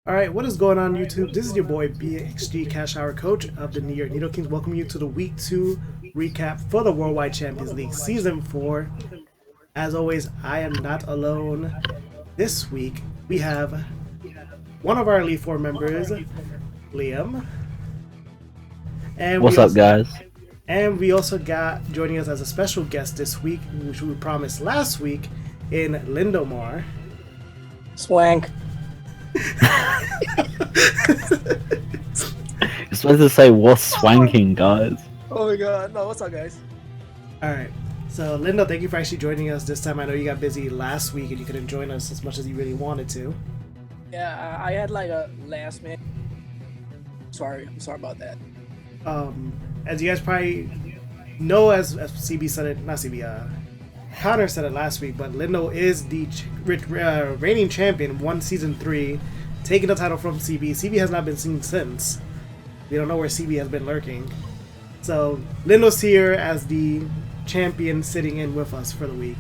Alright, what is going on YouTube? This is your boy BXG Cash Hour Coach of the New York Needle Kings. Welcome you to the Week 2 recap for the Worldwide Champions League Season 4. As always, I am not alone. This week, we have one of our Elite Four members, Liam. And What's up, guys? And we also got joining us as a special guest this week, which we promised last week, in Lindomar. Swank. You're supposed to say what's swanking, guys. Oh my god. No, what's up, guys? Alright, so Lindo, thank you for actually joining us this time. I know you got busy last week and you couldn't join us as much as you really wanted to. Yeah, I had like a last minute. I'm sorry about that. As you guys probably know, as CB said it, not CB, Connor said it last week, but Lindo is the reigning champion, won Season 3, taking the title from CB. CB has not been seen since. We don't know where CB has been lurking. So Lindo's here as the champion sitting in with us for the week.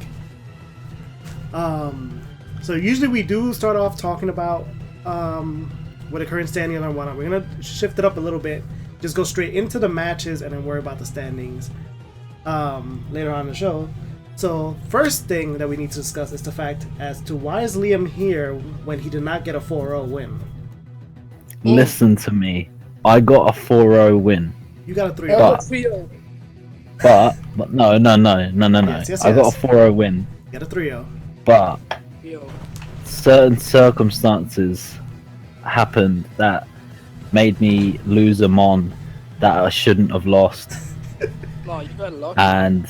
So usually we do start off talking about what the current standing and whatnot. We're going to shift it up a little bit. Just go straight into the matches and then worry about the standings later on in the show. So first thing that we need to discuss is the fact as to why is Liam here when he did not get a 4-0 win? Listen to me. I got a 4-0 win. You got a 3-0. But no. Yes, I got a 4-0 win. You got a 3-0. But Yo. certain circumstances happened that made me lose a mon that I shouldn't have lost. No, you got lucky. And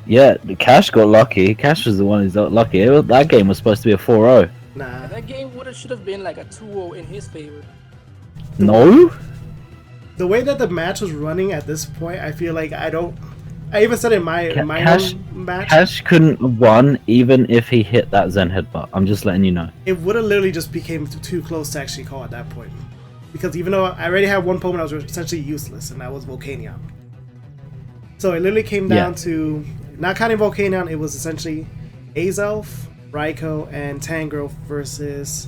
yeah, the Cash got lucky. Cash was the one who's got lucky. That game was supposed to be a 4-0. Nah. That game should have been like a 2-0 in his favor. No? The way that the match was running at this point, I feel like I even said in my Cash, own match, Cash couldn't have won even if he hit that Zen headbutt. I'm just letting you know. it would have literally just became too close to actually call at that point. Because even though I already had one opponent that was essentially useless, and that was Volcanion. So it literally came down to, not counting Volcanion, it was essentially Azelf, Raikou, and Tangrowth versus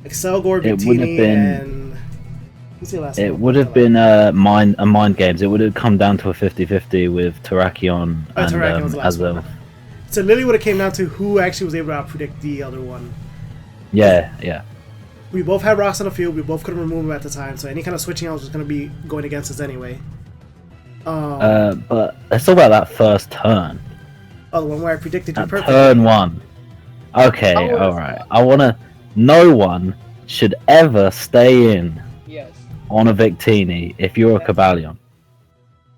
Excelgor, Victini, and... Who's the last one? It would have been mind games. It would have come down to a 50-50 with Terrakion and Terrakion was the last Azelf. one. So literally would have came down to who actually was able to predict the other one. Yeah. We both had rocks on the field, we both couldn't remove them at the time, so any kind of switching out was just going to be going against us anyway. But let's talk about that first turn. Oh, the one where I predicted you perfectly. Turn 1. Okay, alright. No one should ever stay in Yes. on a Victini if you're a Cabalion.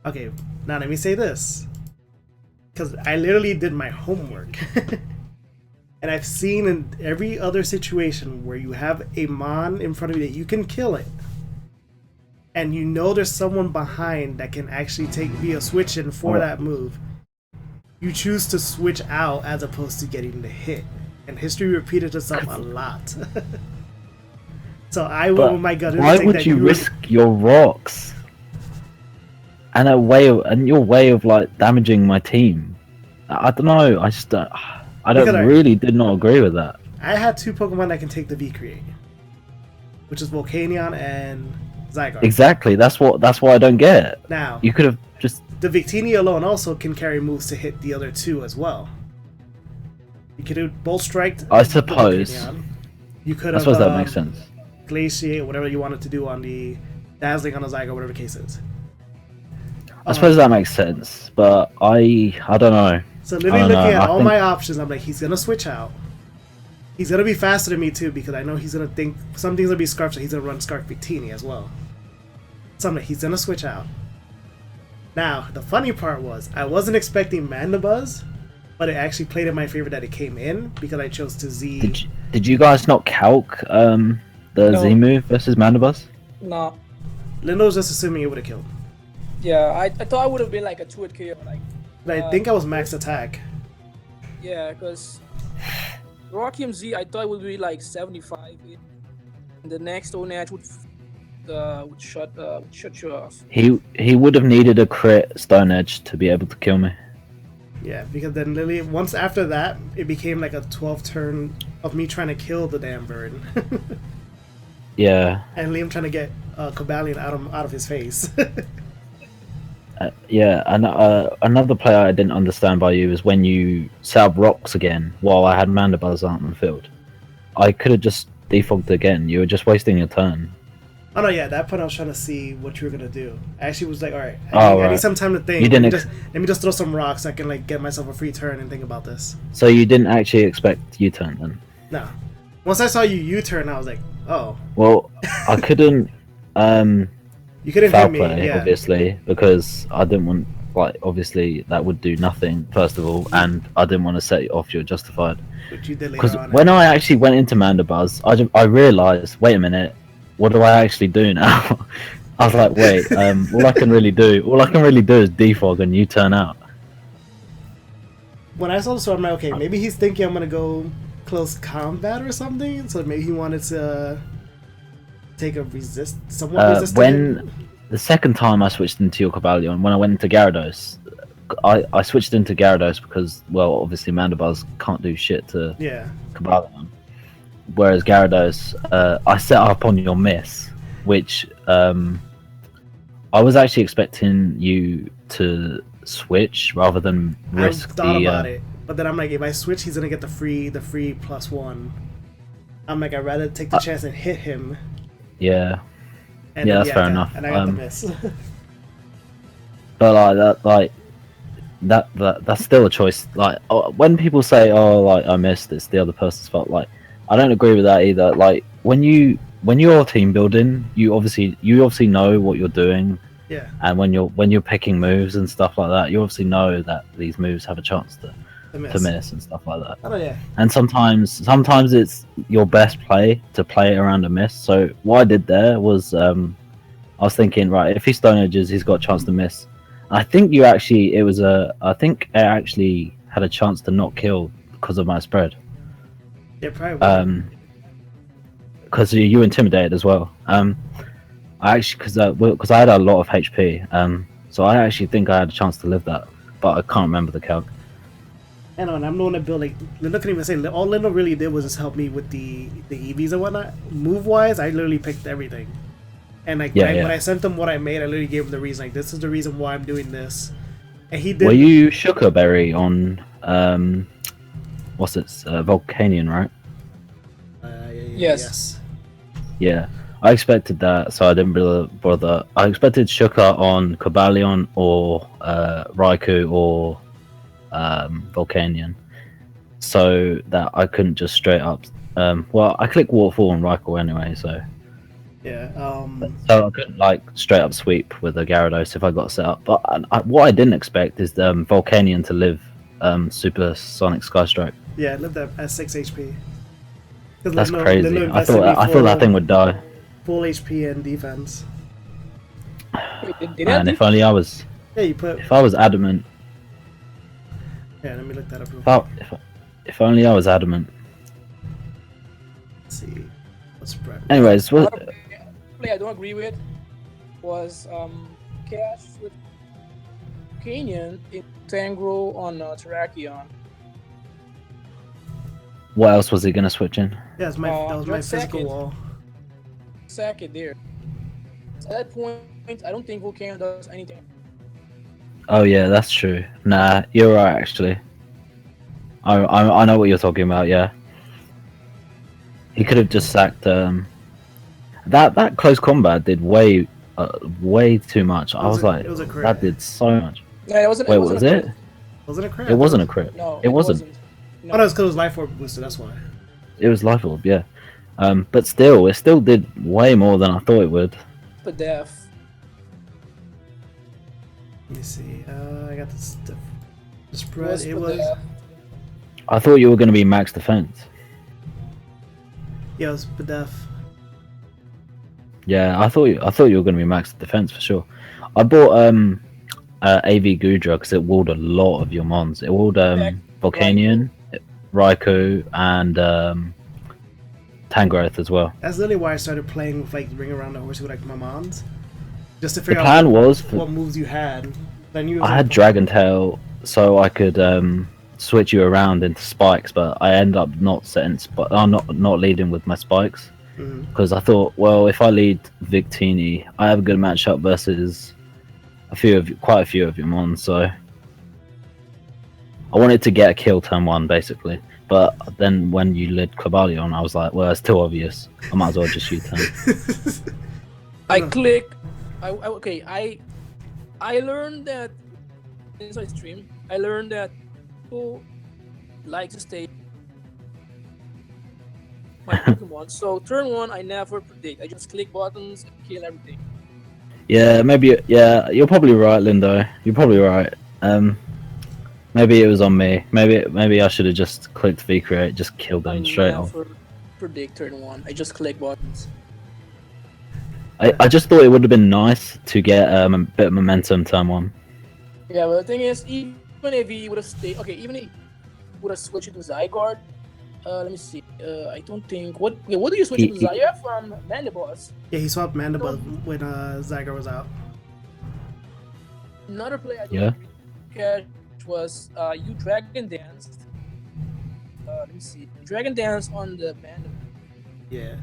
Okay, now let me say this. Because I literally did my homework. And I've seen in every other situation where you have a Mon in front of you that you can kill it. And you know there's someone behind that can actually be a switch in for that move. You choose to switch out as opposed to getting the hit. And history repeated itself a lot. So I went with my gut. Why would you risk your rocks and your way of like damaging my team? I don't know. I did not agree with that. I had two Pokemon that can take the V-Create, which is Volcanion and Zygarde. Exactly. That's why I don't get it. Now You could have just the Victini alone also can carry moves to hit the other two as well. You could do Bolt Strike. I suppose. You could I have. suppose that makes sense. Glaciate, whatever you wanted to do on the Dazzling on the Zygarde, whatever the case is. I suppose that makes sense, but I don't know. So literally looking at all my options, I'm like, he's gonna switch out. He's gonna be faster than me too, because I know he's gonna think something's gonna be Scarf, so he's gonna run Scarf Victini as well. So I'm like, he's gonna switch out. Now, the funny part was, I wasn't expecting Mandibuzz, but it actually played in my favor that it came in, because I chose to Z. Did you guys not calc the Z move versus Mandibuzz? No. Lindo's just assuming it would have killed. Yeah, I thought it would have been like a 2-hit KO. But I think I was max attack. Yeah, because Rockium Z, I thought it would be like 75. And the next Onach would shut you off. He would have needed a crit Stone Edge to be able to kill me. Yeah, because then literally, once after that, it became like a 12 turn of me trying to kill the damn bird. Yeah. And Liam trying to get Cobalion out of his face. Yeah, and another play I didn't understand by you is when you set up rocks again while I had Mandibuzz out on the field. I could have just defogged again. You were just wasting your turn. Oh no, yeah, at that point I was trying to see what you were gonna do. I actually was like, all right, I need some time to think. You didn't let me just throw some rocks so I can like get myself a free turn and think about this. So you didn't actually expect U-turn then? No. Once I saw you U-turn, I was like, oh. Well, I couldn't. You couldn't foul hit me, play, yeah. obviously, because I didn't want, like, obviously that would do nothing, first of all, and I didn't want to set you off your justified. Which you did later Because on. when I actually went into Mandibuzz, I realised, wait a minute, what do I actually do now? I was like, wait, all I can really do is defog and you turn out. When I saw the sword, I'm like, okay, maybe he's thinking I'm gonna go close combat or something, so maybe he wanted to take a somewhat resistant. When the second time I switched into your Cobalion, when I went into Gyarados, I switched into Gyarados because, well, obviously Mandibuzz can't do shit to Cobalion. Whereas Gyarados, I set up on your miss, which I was actually expecting you to switch rather than risk I thought about it, but then I'm like, if I switch, he's gonna get the free +1. I'm like, I'd rather take the chance and hit him. Yeah. And yeah, that's fair enough. And I got the miss. But that's still a choice. Like when people say, "Oh, like I missed," it's the other person's fault. Like I don't agree with that either. Like when you're team building, you obviously know what you're doing. Yeah. And when you're picking moves and stuff like that, you obviously know that these moves have a chance to miss and stuff like that. Oh yeah. And sometimes it's your best play to play around a miss. So what I did there was I was thinking, right, if he stone edges, he's got a chance to miss. I think I think it actually had a chance to not kill because of my spread. Yeah, probably. Because you intimidated as well. I actually because I had a lot of HP. So I actually think I had a chance to live that, but I can't remember the calc. I know, and I'm the one that built, like, Lindo couldn't even say, all Lindo really did was just help me with the EVs and whatnot. Move-wise, I literally picked everything. And, like, when I sent him what I made, I literally gave him the reason, like, this is the reason why I'm doing this. And he did... Were you Sugar Berry on, what's it, Volcanion, right? Yes. Yeah. I expected that, so I didn't really bother. I expected Shuka on Cobalion or Raikou or Volcanion, so that I couldn't just straight up. Well, I clicked Waterfall on Raikou anyway, so yeah. So I couldn't like straight up sweep with a Gyarados if I got set up. But what I didn't expect is Volcanion to live Super Sonic Sky Strike. Yeah, it lived at 6 HP. That's crazy. I thought that thing would die. Full HP and defense. And if only I was. Yeah, you put. If I was adamant. Yeah, let me look that up real quick. If only I was adamant. Let's see. What's spread? Anyways, what play I don't agree with was Cash with Canyon in Tangro on Terrakion. What else was he gonna switch in? Yeah, that was my physical wall. Sack it there. At that point, I don't think Volcano does anything. Oh yeah, that's true. Nah, you're right actually. I know what you're talking about. Yeah, he could have just sacked. That close combat did way too much. I was like, that did so much. Yeah, it wasn't. Wait, was it? Wasn't a crit? It wasn't a crit. No, it wasn't. No. Oh no, it's because it was life orb boosted. That's why. It was life orb, yeah. But still, it still did way more than I thought it would. But death. Let me see. I got the spread. It was. I thought you were going to be max defense. Yeah, it was Bedef. Yeah, I thought you were going to be max defense for sure. I bought AV Gudra because it walled a lot of your mons. It walled Volcanion, Raikou, and Tangrowth as well. That's literally why I started playing with like Ring Around the Horse with like my mons, just to figure out. The plan was what moves you had. I had Dragon Tail, so I could switch you around into spikes, but I ended up not setting not leading with my spikes. because I thought, well, if I lead Victini, I have a good matchup versus quite a few of your mons, so I wanted to get a kill turn 1 basically. But then when you led Cobalion, I was like, well, it's too obvious. I might as well just U-turn. I learned that inside stream. I learned that people like to stay my Pokemon. So turn 1, I never predict. I just click buttons and kill everything. Yeah, maybe. Yeah, you're probably right, Lindo. You're probably right. Maybe it was on me. Maybe I should have just clicked V-create, just killed them straight off. I never predict turn 1. I just click buttons. I just thought it would have been nice to get a bit of momentum turn 1. Yeah, but the thing is, even if he would have stayed, even if he would have switched to Zygarde, let me see. I don't think. What do you switch to Zygarde from Mandibles? Yeah, he swapped Mandibles when Zygarde was out. Another play I did catch was you Dragon Dance. Let me see. Dragon Dance on the Mandible. Yeah.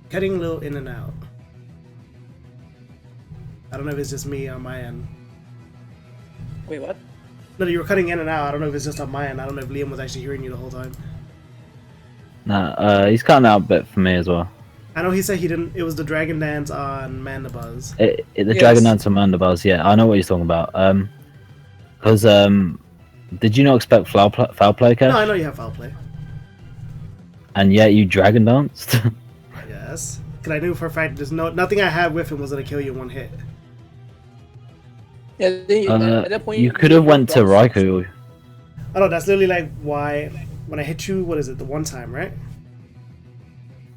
Cutting a little in and out. I don't know if it's just me on my end. Wait, what? No, you were cutting in and out. I don't know if it's just on my end. I don't know if Liam was actually hearing you the whole time. Nah, he's cutting out a bit for me as well. I know he said he didn't. It was the Dragon Dance on Mandibuzz. Dragon Dance on Mandibuzz, yeah. I know what he's talking about. Because did you not expect foul play, Cash? No, I know you have foul play. And yet you Dragon Danced? Yes. Because I knew for a fact there's nothing I had with him was going to kill you in one hit. Yeah, at that point you could have went to Raikou. Oh no, that's literally like why when I hit you, what is it, the one time, right?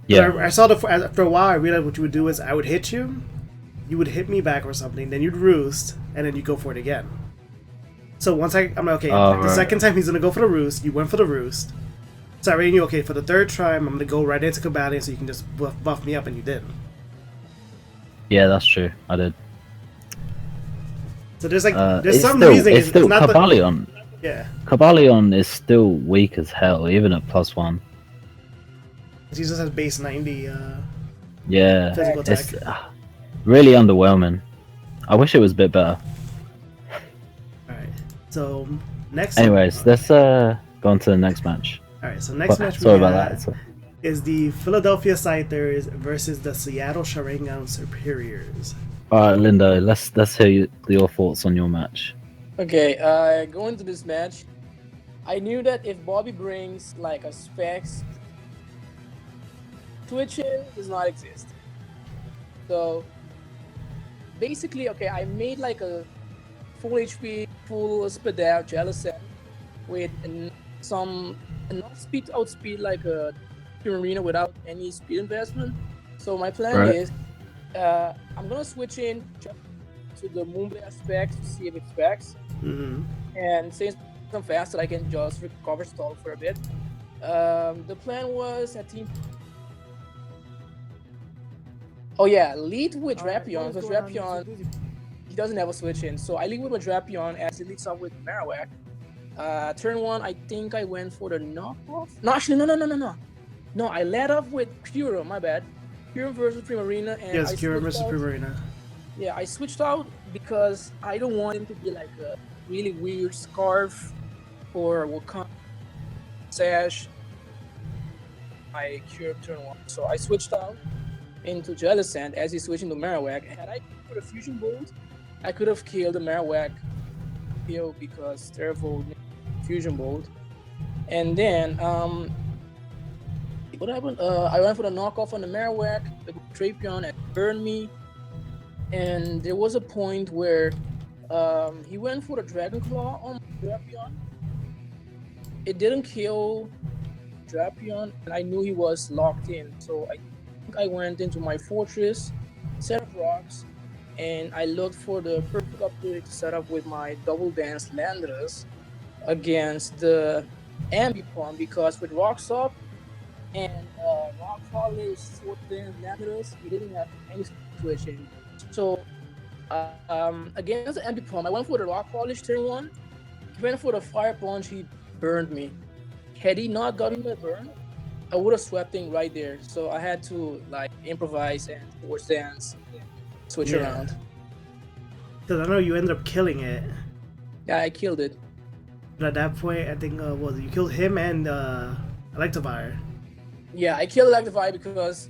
Yeah. I saw after a while I realized what you would do is I would hit you, you would hit me back or something, then you'd roost, and then you go for it again. So once I'm like, okay, the second time he's gonna go for the roost, you went for the roost. So I already knew, okay, for the third time I'm gonna go right into Cobalion so you can just buff me up, and you did. Yeah, that's true. I did. So there's there's some reason it's still not Cobalion. Yeah. Cobalion is still weak as hell, even at +1. He just has base 90 yeah, physical attack. It's really underwhelming. I wish it was a bit better. Alright, so next... Anyways, let's go on to the next match. Alright, so next match is the Philadelphia Scythers versus the Seattle Sharingan Superiors. Alright, Lindo, let's hear your thoughts on your match. Okay, going into this match, I knew that if Bobby brings like a specs, switching does not exist. So basically, okay, I made like a full HP, full Spadaf, Jellicent with enough speed to outspeed like a Arena without any speed investment. So my plan is I'm gonna switch in to the Moonblast specs to see if it specs. And since I'm faster, I can just recover stall for a bit. The plan was a team. Oh yeah, lead with Drapion, because Drapion, he doesn't have a switch in. So I lead with Drapion as he leads up with Marowak. Turn 1, I think I went for the knockoff. No, actually, no. No, I led off with Kyurem, my bad. Kyurem versus Primarina. And yes, Kyurem versus Primarina. Yeah, I switched out because I don't want him to be like a really weird Scarf or Wakanda Sash. I Kyurem turn 1. So I switched out into Jellicent as he's switching to Marowak. Had I put a Fusion Bolt, I could have killed the Marowak kill because Terravolt Fusion Bolt. And then what happened? I went for the knockoff on the Marowak. The Drapion had burned me. And there was a point where he went for the Dragon Claw on Drapion. It didn't kill Drapion, and I knew he was locked in. So I think I went into my fortress, set up rocks, and I looked for the perfect upgrade to set up with my Double Dance Landorus against the Ambipom, because with rocks up and rock polish, Sword Dance Landorus, he didn't have any switching. So against the Ambipom, I went for the rock polish turn 1. He went for the fire punch, he burned me. Had he not gotten the burn, I would have swept thing right there. So I had to like improvise and force dance, and switch around. Because I know you ended up killing it. Yeah, I killed it. But at that point, I think you killed him and Electivire. Yeah, I killed Electivire because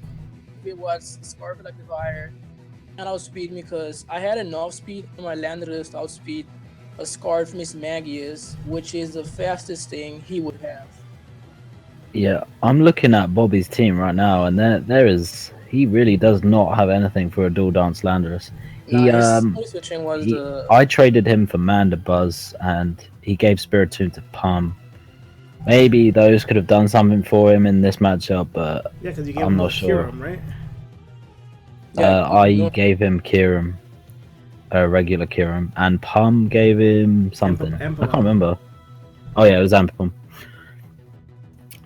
it was Scarf Electivire, and outspeed me because I had enough speed on my Landorus to outspeed a Scarf Miss Magius, which is the fastest thing he would have. Yeah, I'm looking at Bobby's team right now, and he really does not have anything for a dual dance Landorus. I traded him for Mandibuzz, and he gave Spiritomb to Pum. Maybe those could have done something for him in this matchup, but yeah, because you gave I'm him not sure. Kyurem, right? I gave him Kyurem, a regular Kyurem, and Pum gave him something. I can't remember. Oh yeah, it was Ampum.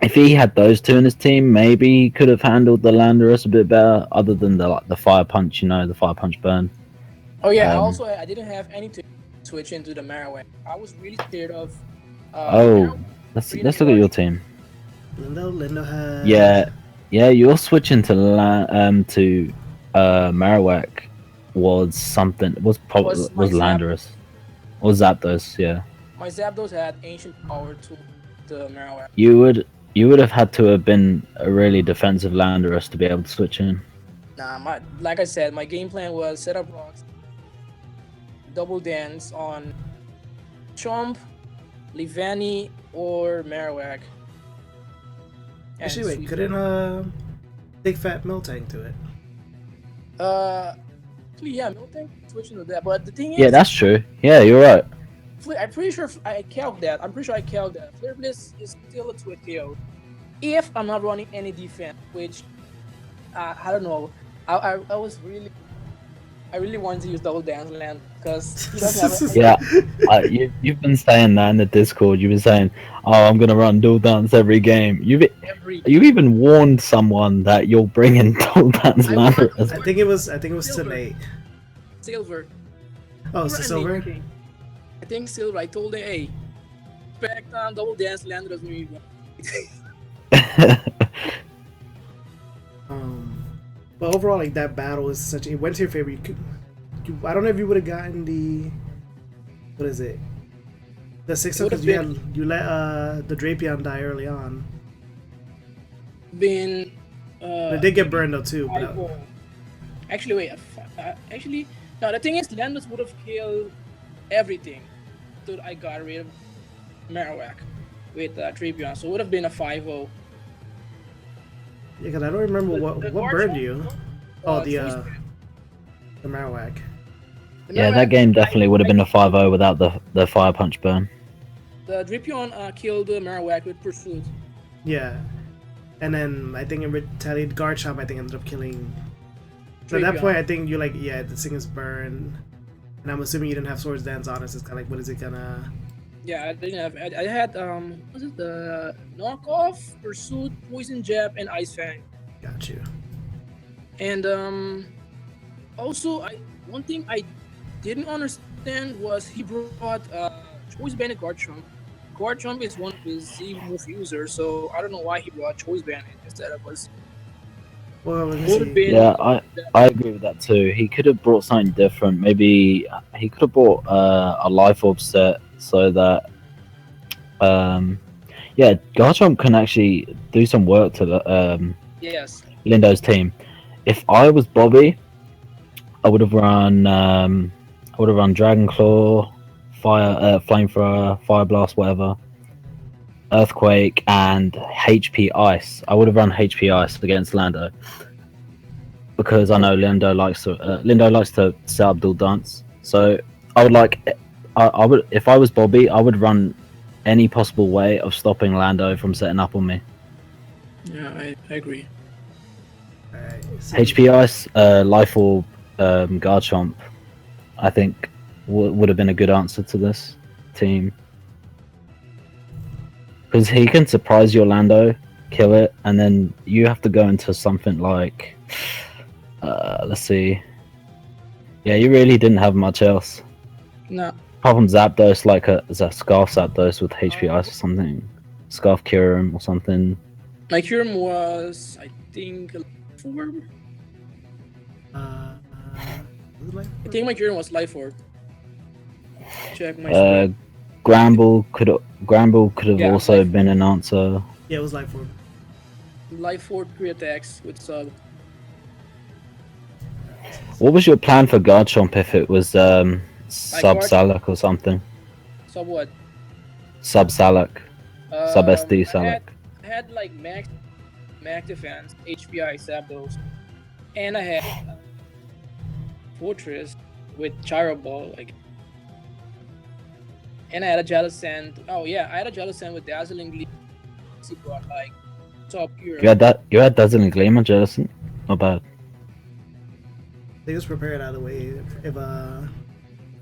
If he had those two in his team, maybe he could have handled the Landorus a bit better, other than the Fire Punch, the Fire Punch burn. Oh yeah, also I didn't have anything to switch into the Marowak. I was really scared of. Let's look at your team. Lindo has. Yeah, you're switching to Marowak was something. Was Landorus or Zapdos? Yeah. My Zapdos had ancient power to the Marowak. You would have had to have been a really defensive Landorus to be able to switch in. Nah, like I said, my game plan was set up rocks, double dance on Chomp, Livani, or Marowak. Actually, wait, couldn't Big Fat Miltank to it? Yeah, Miltank switching to that, but the thing is... Yeah, that's true. Yeah, you're right. I'm pretty sure I calced that. Flare Blitz is still a twit KO. If I'm not running any defense, which I don't know. I really wanted to use double dance land because he doesn't have you've been saying that in the Discord. You've been saying, "Oh, I'm gonna run dual dance every game." You even warned someone that you'll bring in dual dance land. I think it was tonight. Silver. Oh, it's Silver. I think Silver. I told him, "Hey, expect double dance land as me." But overall, like that battle is such. It went to your favor. I don't know if you would have gotten the. What is it? The 6-0 because you let the Drapion die early on. It did get burned though too. But, actually, wait. Actually, no. The thing is, Landorus would have killed everything. So I got rid of Marowak with Drapion, so it would have been a 5-0. Yeah, because I don't remember what burned you. The Marowak. Yeah, that game definitely would have been a 5-0 without the Fire Punch burn. The Drapion killed the Marowak with Pursuit. Yeah. And then I think in retaliated Garchomp, I think ended up killing. So at that point, I think you're like, yeah, the thing is burned. And I'm assuming you didn't have Swords Dance on it, so it's kind of like, what is it gonna... Yeah, I didn't have... I had, was it the Knockoff, Pursuit, Poison Jab, and Ice Fang. Got you. And, also, one thing I didn't understand was he brought, Choice Banded Garchomp. Garchomp is one of his Z-move users, so I don't know why he brought Choice Banded instead of us. Well, yeah, I agree with that too. He could have brought something different. Maybe he could have brought a Life Orb set so that, yeah, Garchomp can actually do some work to Lindo's team. If I was Bobby, I would have run Dragon Claw, Flamethrower, Fire Blast, whatever. Earthquake and HP Ice. I would have run HP Ice against Lando because I know Lindo likes to set up dual dance. So I would if I was Bobby, I would run any possible way of stopping Lando from setting up on me. Yeah, I agree. HP Ice, Life Orb, Garchomp, I think would have been a good answer to this team. Because he can surprise your Lando, kill it, and then you have to go into something like... let's see. Yeah, you really didn't have much else. No. Apart from Zapdos, like a Scarf Zapdos with HP Ice or something. Scarf Kyurem or something. My Kyurem was, I think, 4. Was it I think my Kyurem was Life Orb. Check my screen. Gramble could have also been an answer. Yeah, it was Life Orb. Life Orb 3 attacks with sub. What was your plan for Garchomp if it was sub Salak or something? Sub what? Sub Salak. Sub SD Salak. I had like max defense, HPI Zapdos, and I had Fortress with Gyro Ball, like, and I had a Jellicent. Oh yeah, I had a Jellicent with Dazzling Gleam. He brought like top pure. You had Dazzling Gleam on Jellicent? Not bad. They was prepared either way. If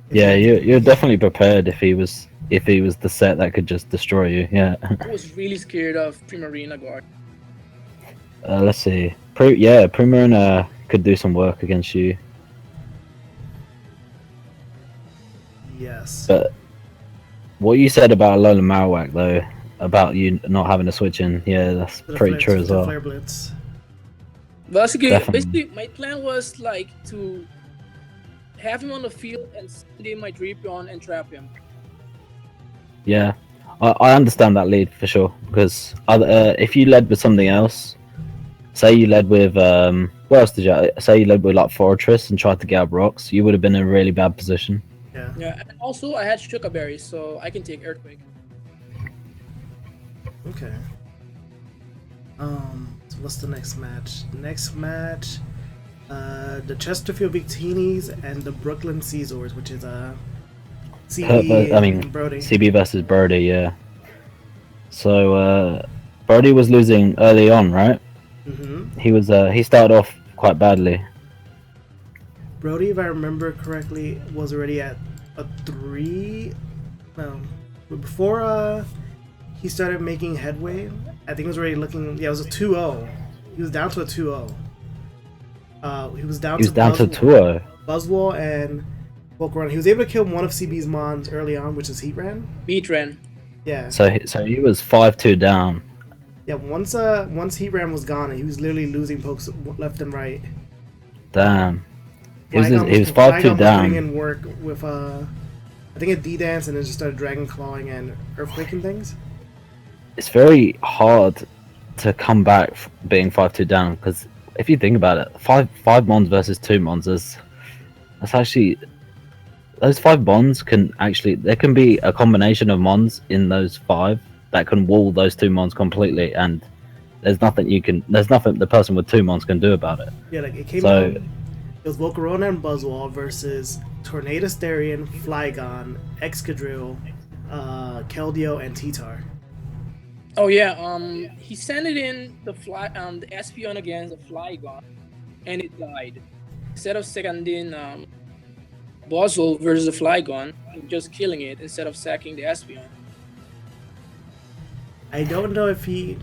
yeah, you're definitely prepared if he was the set that could just destroy you. Yeah. I was really scared of Primarina Guard. Let's see. Primarina could do some work against you. Yes. But what you said about Alolan Marowak though, about you not having a switch in, yeah, that's pretty true as well. Flare Blitz. Basically, my plan was like to have him on the field and send in my Drapion and trap him. Yeah, I understand that lead for sure, because if you led with something else, say you led with what else did you say? You led with like Fortress and tried to get up rocks, you would have been in a really bad position. Yeah. Yeah, and also I had Shuka Berries, so I can take Earthquake. Okay. So what's the next match? Next match, the Chesterfield Victinis and the Brooklyn Caesars, which is CB Brody. CB versus Brody, yeah. So Brody was losing early on, right? Mm-hmm. He started off quite badly. Brody, if I remember correctly, was already at a 3. No, before he started making headway, I think it was already looking. Yeah, it was a 2-0. He was down to a 2-0. He was down to 2-0. Buzzwole and Volcarona. He was able to kill one of CB's Mons early on, which is Heatran. Heatran. Yeah. So he was 5-2 down. Yeah, once Heatran was gone, he was literally losing pokes left and right. Damn. He was 5-2 down. Putting in work with I think a D-Dance, and then just started Dragon Clawing and Earthquaking things. It's very hard to come back being 5-2 down, because if you think about it, five Mons versus 2 Mons, that's actually, those 5 Mons there can be a combination of Mons in those 5 that can wall those 2 Mons completely, and there's nothing the person with 2 Mons can do about it. Yeah, like it came out, it was Volcarona and Buzzwole versus Tornadus Darien, Flygon, Excadrill, Keldeo, and T-Tar. Oh yeah, he sent it in the Espeon against the Flygon, and it died. Instead of seconding Buzzwole versus the Flygon, just killing it instead of sacking the Espeon. I don't know if he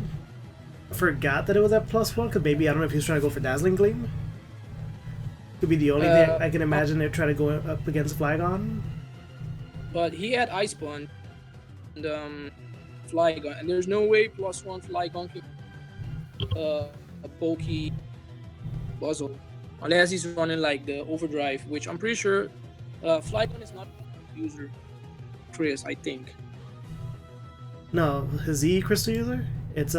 forgot that it was at +1, because maybe, I don't know if he was trying to go for Dazzling Gleam. Could be the only thing I can imagine they're trying to go up against Flygon. But he had Ice Punch and Flygon, and there's no way +1 Flygon can a bulky Buzzwole, unless he's running like the Overdrive, which I'm pretty sure Flygon is not a user. Chris, I think. No, his Z Crystal user? It's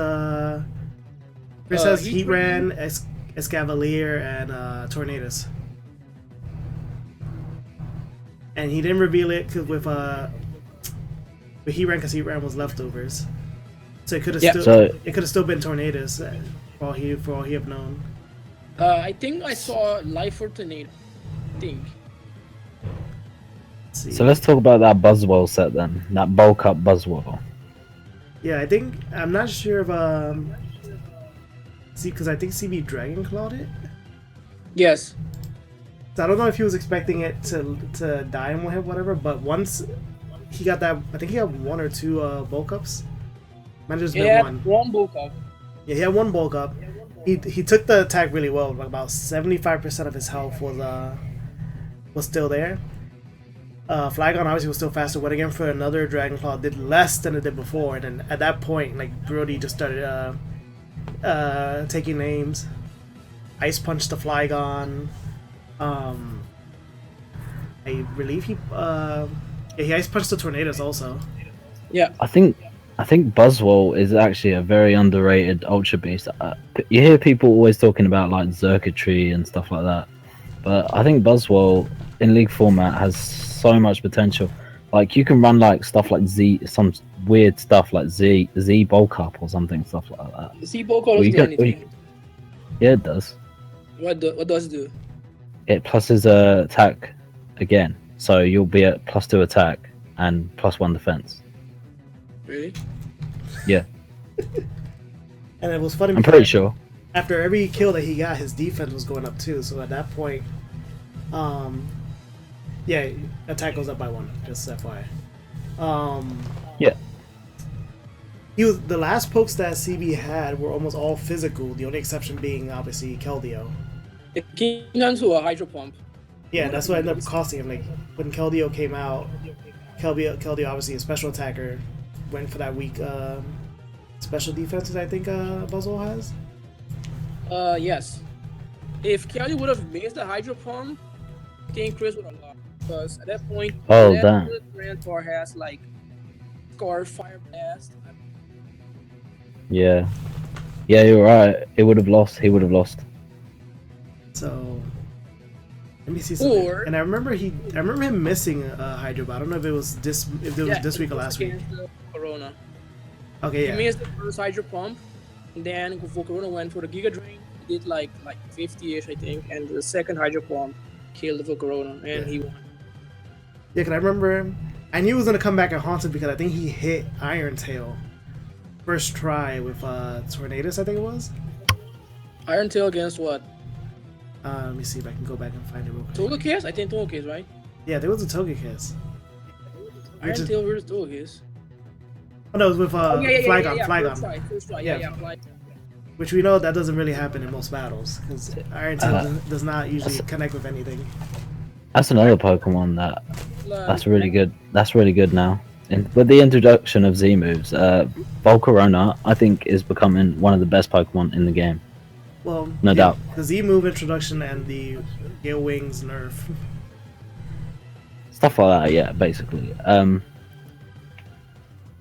Chris has Heatran, Escavalier, and Tornadus. And he didn't reveal it with Heatran, because Heatran was leftovers. So it could have still been Tornadus for all he have known. I think I saw Life for Tornado. I think. So let's talk about that Buzzwole set then. That bulk up Buzzwole. Yeah, I'm not sure if because I think CB Dragon Clawed it. Yes. So I don't know if he was expecting it to die in one hit, whatever. But once he got that, I think he had 1 or 2 bulk ups. Might have just been one bulk up. Yeah, he had 1 bulk up. He took the attack really well. Like about 75% of his health was still there. Flygon obviously was still faster. Went again for another Dragon Claw. Did less than it did before. And then at that point, like Brody just started taking names. Ice punched the Flygon. I believe he ice punched the Tornadoes also. Yeah. I think Buzzwole is actually a very underrated Ultra Beast. You hear people always talking about like circuitry and stuff like that, but I think Buzzwole in League format has so much potential. Like you can run like stuff like some weird stuff like Z bulk up or something, stuff like that. Z bulk up doesn't do anything. Yeah, it does. What does it do? It pluses attack again, so you'll be at +2 attack and +1 defense. Really? Yeah. And it was funny. I'm pretty sure. After every kill that he got, his defense was going up too. So at that point, yeah, attack goes up by 1. Just FYI. Yeah. He was the last pokes that CB had were almost all physical. The only exception being obviously Keldeo. It came down to a Hydro Pump. Yeah, that's what ended up costing him. Like when Keldeo came out, Keldeo obviously a special attacker, went for that weak special defenses. I think Buzzwole has. Yes. If Kelly would have missed the Hydro Pump, King Chris would have lost. Because at that point, damn. Grantor has like Scarf, Fire Blast. Yeah. Yeah, you're right. It would have lost. He would have lost. So let me see something. And I remember him missing a Hydro, but I don't know if it was this week or last week. Corona. Okay, yeah. He missed the first Hydro Pump, and then Volcarona went for the Giga Drain. He did like 50-ish, I think, and the second Hydro Pump killed the Volcarona, and he won. Yeah, cause I remember him. I knew he was gonna come back and haunt him because I think he hit Iron Tail first try with Tornadoes, I think it was. Iron Tail against what? Let me see if I can go back and find it real quick. Togekiss? I think Togekiss, right? Yeah, there was a Togekiss. Iron Tail versus Togekiss. Oh no, it was with Flygon. First try. Flygon. Which we know that doesn't really happen in most battles because Iron Tail does not usually connect with anything. That's another Pokemon that's really good. That's really good now. And with the introduction of Z moves, Volcarona I think is becoming one of the best Pokemon in the game. Well, no doubt. The Z move introduction and the Gale Wings nerf. Stuff like that, yeah, basically.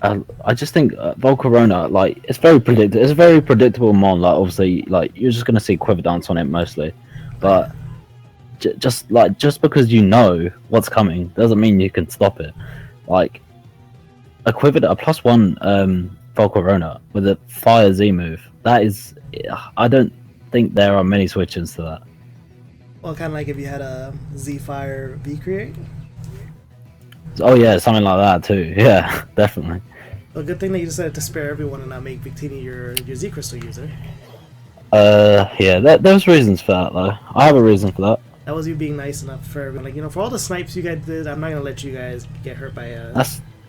I just think Volcarona, like, it's very predictable. It's a very predictable mon. Like, obviously, like you're just gonna see Quiver Dance on it mostly, but just because you know what's coming doesn't mean you can stop it. Like a +1 Volcarona with a Fire Z move. That is, I don't think there are many switches to that. Well, kind of like if you had a Z Fire V Create. Oh yeah, something like that too. Yeah, definitely. Well, good thing that you decided to spare everyone and not make Victini your Z Crystal user. Yeah, there's reasons for that though. I have a reason for that. That was you being nice enough for everyone. Like, you know, for all the snipes you guys did, I'm not gonna let you guys get hurt by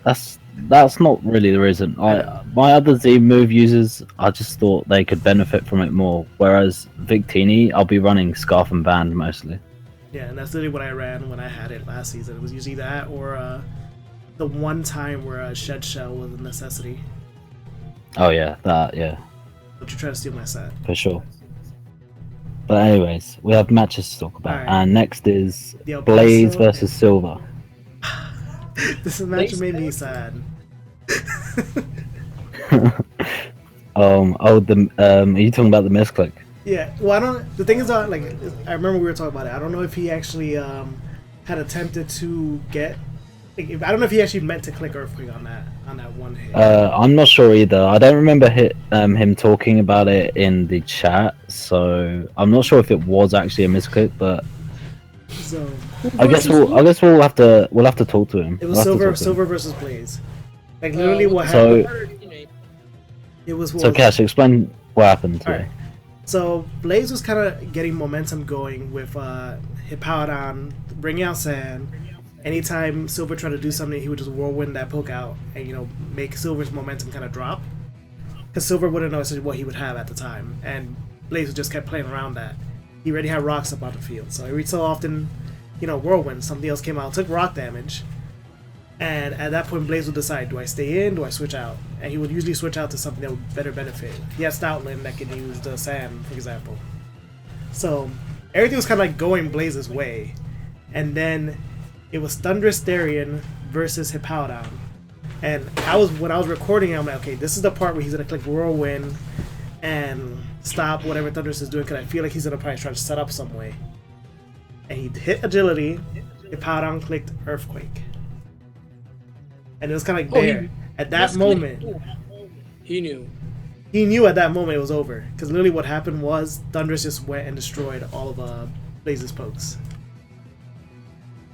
That's not really the reason. My other Z move users, I just thought they could benefit from it more. Whereas Victini, I'll be running Scarf and Band mostly. Yeah, and that's literally what I ran when I had it last season. It was usually that or the one time where a Shed Shell was a necessity. Oh yeah, that, yeah. But you're trying to steal my set. For sure. But anyways, we have matches to talk about. Right. And next is Blaze versus Silver. This match made me sad. Are you talking about the misclick? Yeah, well, I don't. The thing is, I remember we were talking about it. I don't know if he actually had attempted to get. I don't know if he actually meant to click Earthquake on that one hit. I'm not sure either. I don't remember him talking about it in the chat, so I'm not sure if it was actually a misclick. But so I guess we'll have to talk to him. It was Silver versus Blaze. Like literally what happened. It was. So Cash, explain what happened. Right. So Blaze was kind of getting momentum going with Hippowdon, bringing out Sand. Anytime Silver tried to do something, he would just whirlwind that poke out and make Silver's momentum kind of drop. Because Silver wouldn't know what he would have at the time, and Blaze just kept playing around that. He already had rocks up on the field, so every so often, whirlwind, something else came out, took rock damage, And at that point, Blaze would decide, do I stay in, do I switch out? And he would usually switch out to something that would better benefit. He has Stoutland that can use the Sand, for example. So everything was kind of like going Blaze's way. And then it was Thunderous Therian versus Hippowdon. And when I was recording, I'm like, okay, this is the part where he's going to click Whirlwind and stop whatever Thunderous is doing, because I feel like he's going to probably try to set up some way. And he hit Agility, Hippowdon clicked Earthquake. And it was kind of like there. At that moment, he knew. He knew at that moment it was over. Because literally what happened was Thunderous just went and destroyed all of Blaze's pokes.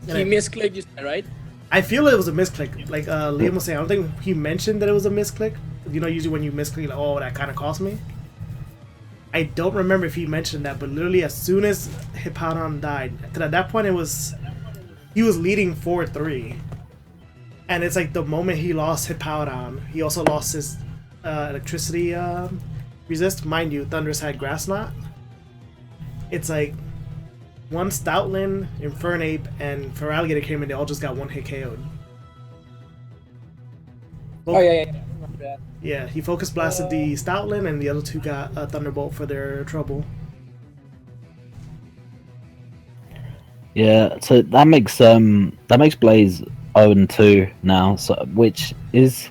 And he misclicked, you said, right? I feel it was a misclick. Like Liam was saying, I don't think he mentioned that it was a misclick. You know, usually when you misclick, like, oh, that kind of cost me. I don't remember if he mentioned that, but literally as soon as Hippowdon died, because at that point he was leading 4-3. And it's like the moment he lost Hippowdon, he also lost his electricity resist. Mind you, Thunderous had Grass Knot. It's like once Stoutland, Infernape, and Feraligatr came in, they all just got one hit KO'd. Oh, yeah. I remember that. Yeah, he focus blasted the Stoutland, and the other two got a Thunderbolt for their trouble. Yeah, so that makes Blaze 0-2 now, so which is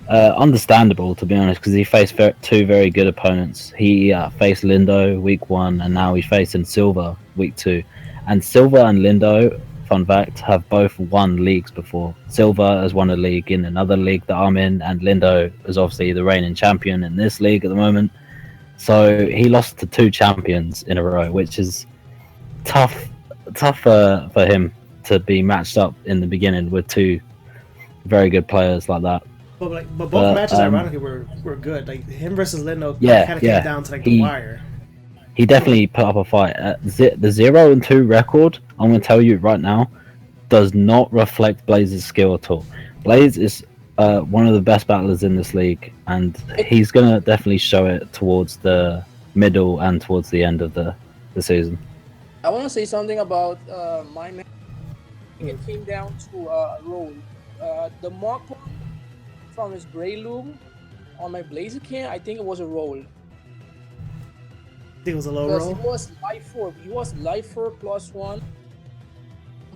understandable, to be honest, because he faced two very good opponents. He faced Lindo week 1, and now he's facing Silver week 2. And Silver and Lindo, fun fact, have both won leagues before. Silver has won a league in another league that I'm in, and Lindo is obviously the reigning champion in this league at the moment. So he lost to 2 champions in a row, which is tough for him to be matched up in the beginning with 2 very good players like that. But both matches, ironically, were good. Like him versus Lindo, kind of came down to like the wire. He definitely put up a fight. The 0-2 record, I'm going to tell you right now, does not reflect Blaze's skill at all. Blaze is one of the best battlers in this league, and he's going to definitely show it towards the middle and towards the end of the season. I want to say something about my match. It came down to a roll. The mark point from his Grey Loom on my Blaziken, I think it was a roll. I think it was a low roll? He was life 4. He was life 4 +1. I'm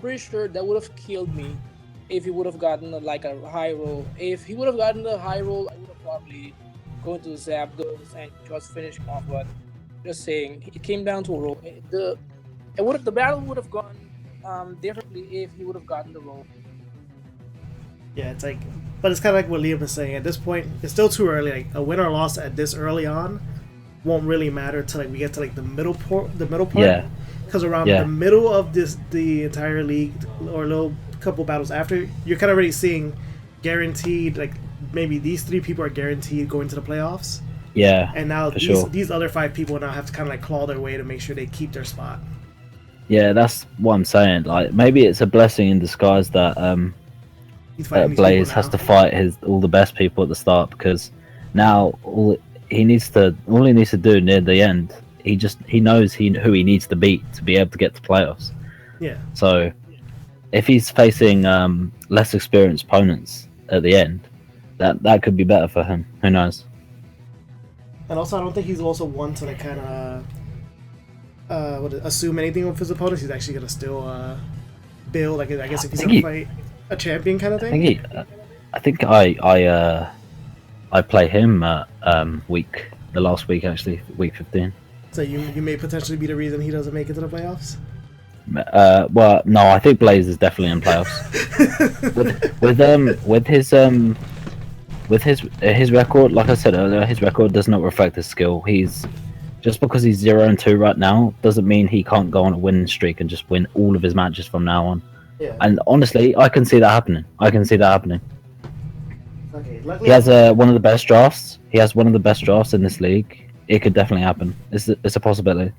pretty sure that would have killed me if he would have gotten a high roll. If he would have gotten the high roll, I would have probably gone to zap those and just finish him off. But just saying, it came down to a roll. The battle would have gone differently if he would have gotten the roll. Yeah, it's like, but it's kind of like what Liam was saying. At this point, it's still too early. Like a win or loss at this early on won't really matter till like we get to like the middle part. Yeah. Because around the middle of the entire league, or a little couple battles after, you're kind of already seeing guaranteed, like maybe these 3 people are guaranteed going to the playoffs. Yeah. And now these other 5 people now have to kind of like claw their way to make sure they keep their spot. Yeah, that's what I'm saying. Like maybe it's a blessing in disguise that Blaze has to fight all the best people at the start, because now all he needs to do near the end, he knows who he needs to beat to be able to get to playoffs. Yeah. So if he's facing less experienced opponents at the end, that could be better for him. Who knows? And also, I don't think he's also one to like kind of assume anything with his opponents. He's actually gonna still build. Like I guess if he's gonna fight a champion kind of thing. I think I play him the last week actually, week 15. So you may potentially be the reason he doesn't make it to the playoffs. Well, no, I think Blaze is definitely in playoffs. with his record, like I said earlier, his record does not reflect his skill. Just because he's 0-2 right now doesn't mean he can't go on a winning streak and just win all of his matches from now on. Yeah. And honestly, I can see that happening. Okay, he has one of the best drafts. He has one of the best drafts in this league. It could definitely happen. It's a possibility.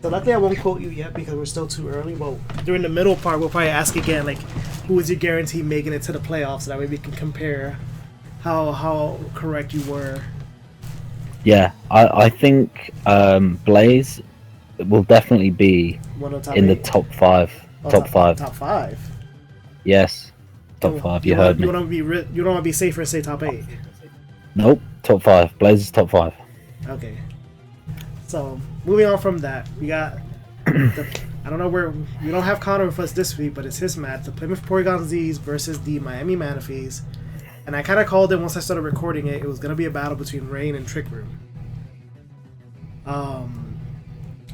So luckily I won't quote you yet because we're still too early. Well, during the middle part, we'll probably ask again, like, who is your guarantee making it to the playoffs? So that way we can compare how correct you were. Yeah, I think Blaze will definitely be in the top 5. Top 5? Yes. Top 5. You heard me. You don't want to be safer and say top 8. Nope. Top 5. Blazers top 5. Okay. So moving on from that, we got. I don't know where we don't have Connor with us this week, but it's his match: the Plymouth PORYGONZ versus the Miami Manaphies. And I kind of called it once I started recording it. It was gonna be a battle between Rain and Trick Room.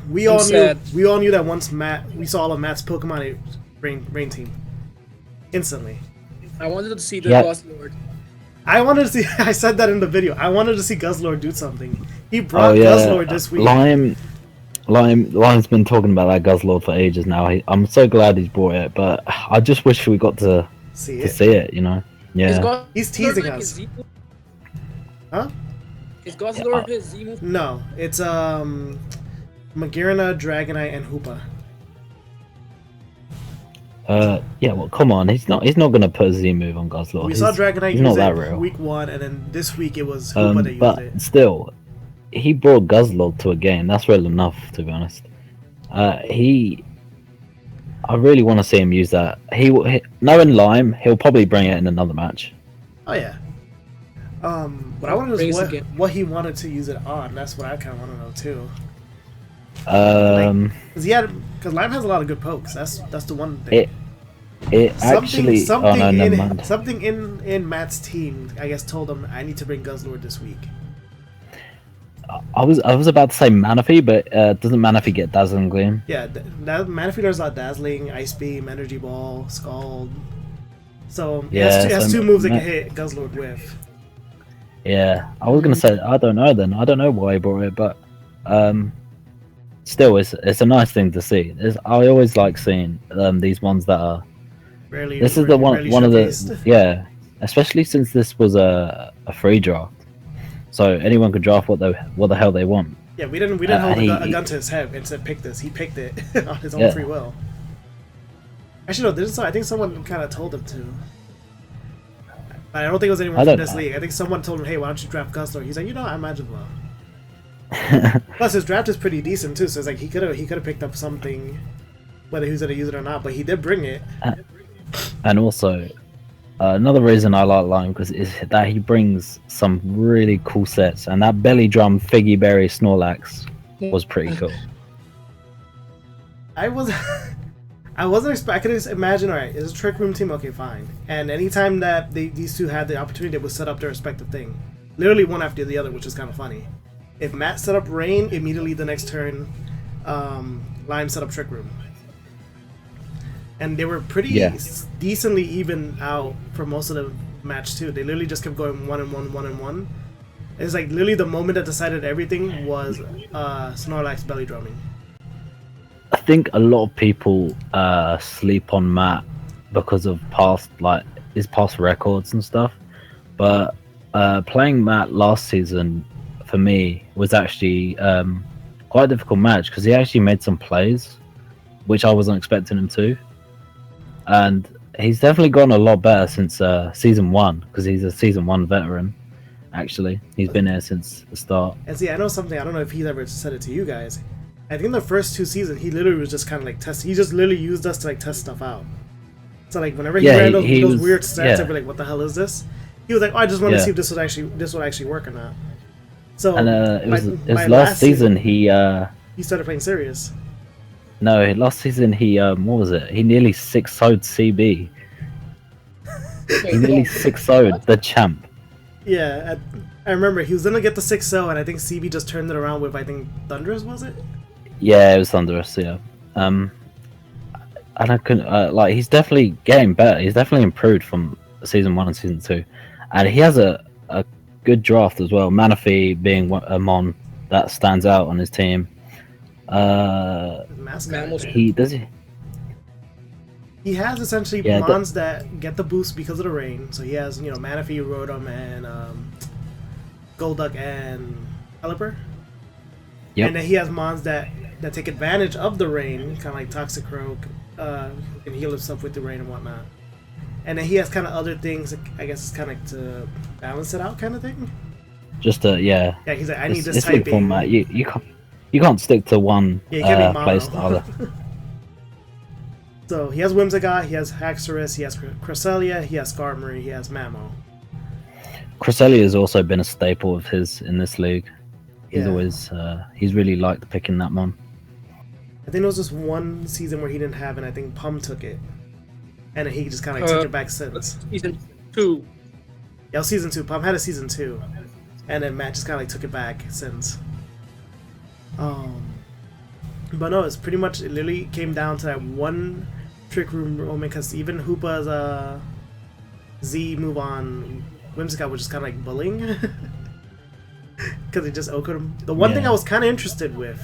We all knew that once we saw all of Matt's Pokemon, Rain team instantly. I wanted to see the Guzzlord. I wanted to see. I said that in the video. I wanted to see Guzzlord do something. He brought Guzzlord this week. Lime's been talking about that Guzzlord for ages now. I'm so glad he's brought it, but I just wish we got to see it. You know? Yeah. He's teasing us. Huh? Is Guzzlord his Z move? No, it's Magearna, Dragonite, and Hoopa. Yeah, well, come on. He's not gonna put a Z move on Guzzlord. We saw Dragonite use it week 1, and then this week it was Hoopa that used it. But still, he brought Guzzlord to a game. That's real enough, to be honest. I really want to see him use that. Knowing Lime, he'll probably bring it in another match. Oh yeah. But I want to know what he wanted to use it on. That's what I kind of want to know too. Because Lime has a lot of good pokes. That's the one thing. Something in Matt's team, I guess, told him I need to bring Guzzlord this week. I was about to say Manaphy, but doesn't Manaphy get Dazzling Gleam? Yeah, Manaphy does a Dazzling, Ice Beam, Energy Ball, Scald. So he has 2 moves that can hit Guzzlord with. Yeah, I was gonna say I don't know. Then I don't know why he brought it, but still, it's a nice thing to see. I always like seeing these ones that are. This is the one of the especially since this was a free draft. So anyone could draft what the hell they want. Yeah, we didn't hold a gun to his head and said pick this. He picked it on his own free will. Actually, no. I think someone kind of told him to. But I don't think it was anyone from this league. I think someone told him, "Hey, why don't you draft Guzzlord?" He's like, I imagine well. Plus, his draft is pretty decent too. So it's like he could have picked up something, whether he was gonna use it or not. But he did bring it. And also. Another reason I like Lime is that he brings some really cool sets, and that Belly Drum Figgy Berry Snorlax was pretty cool. I wasn't expecting. I could imagine. All right, it's a Trick Room team. Okay, fine. And anytime that these two had the opportunity, they would set up their respective thing, literally one after the other, which is kind of funny. If Matt set up Rain, immediately the next turn, Lime set up Trick Room. And they were pretty decently even out for most of the match too. They literally just kept going 1-1, 1-1. It's like literally the moment that decided everything was Snorlax belly drumming. I think a lot of people sleep on Matt because of his past records and stuff. But playing Matt last season for me was actually quite a difficult match because he actually made some plays, which I wasn't expecting him to. And he's definitely gotten a lot better since season 1 because he's a season 1 veteran. Actually, he's been there since the start. And see, I know something. I don't know if he's ever said it to you guys. I think the first 2 seasons he literally was just kind of like test. He just literally used us to like test stuff out. So like whenever he ran those weird stats, I'd be like, "What the hell is this?" He was like, "Oh, I just wanted to see if this would actually work or not." So and it was last season he started playing serious. No, last season he what was it? He nearly 6-0'd CB. He nearly 6-0'd the champ. Yeah, I remember he was gonna get the 6-0, and I think CB just turned it around with Thunderous, was it? Yeah, it was Thunderous. Yeah. And I couldn't he's definitely getting better. He's definitely improved from season 1 and season 2, and he has a good draft as well. Manaphy being a mon that stands out on his team. He has essentially mons that get the boost because of the rain. So he has Manaphy, Rotom, and Golduck and Pelipper. Yep. And then he has mons that take advantage of the rain, kind of like Toxicroak, can heal himself with the rain and whatnot. And then he has kind of other things. I guess it's kind of like to balance it out, kind of thing. Just yeah. He's like, I need this typing. Format. You can't stick to one playstyle. So he has Whimsicott, he has Haxorus, he has Cresselia, he has Skarmory, he has Mamo. Cresselia has also been a staple of his in this league. He's Yeah. always he's really liked picking that mon. I think there was just one season where he didn't have it, and I think Pum took it. And he just kind of took it back since. Season 2. Yeah, season 2. Pum had a season 2. And then Matt just kind of took it back since. But no, it's pretty much, it literally came down to that one Trick Room moment, because even Hoopa's Z move on Whimsicott was just kind of like bullying. Because he just opened him. The one thing I was kind of interested with.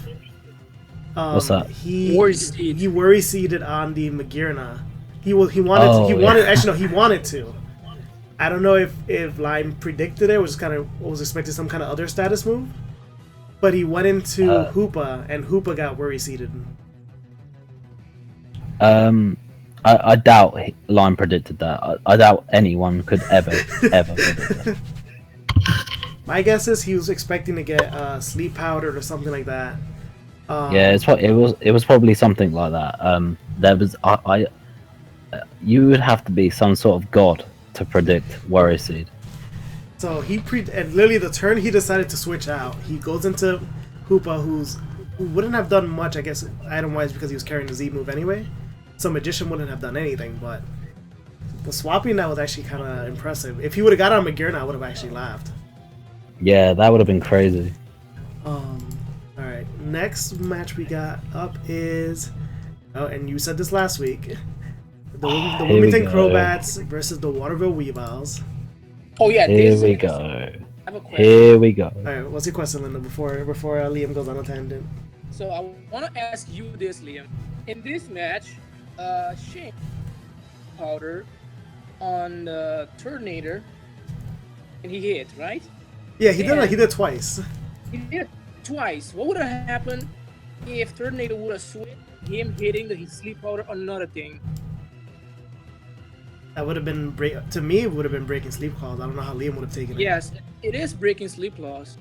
What's that? He worry seeded on the Magearna. He wanted to. I don't know if Lime predicted it, was kind of was expecting some kind of other status move. But he went into Hoopa, and Hoopa got worry seeded. I doubt Lime predicted that. I doubt anyone could ever predict that. My guess is he was expecting to get sleep powdered or something like that. Yeah, it was probably something like that. There was you would have to be some sort of god to predict Worry Seed. So and literally the turn he decided to switch out, he goes into Hoopa, who wouldn't have done much, I guess, item-wise, because he was carrying the Z move anyway. So Magician wouldn't have done anything, but the swapping that was actually kind of impressive. If he would have got on Magearna, I would have actually laughed. Yeah, that would have been crazy. Alright, next match we got up is, and you said this last week, the Wilmington Crobats versus the Waterville Weavils. Oh yeah, Here we go. I have a question. Here we go. Alright, what's your question, Linda, before Liam goes on a tangent? So I want to ask you this, Liam. In this match, Shane powder on the Turtonator, and he hit, right? Yeah, he did twice. He did it twice. What would have happened if Turtonator would have switched him hitting the sleep powder on another thing? That would have been to me. It would have been breaking sleep claws. I don't know how Liam would have taken it. Yes, it is breaking sleep claws.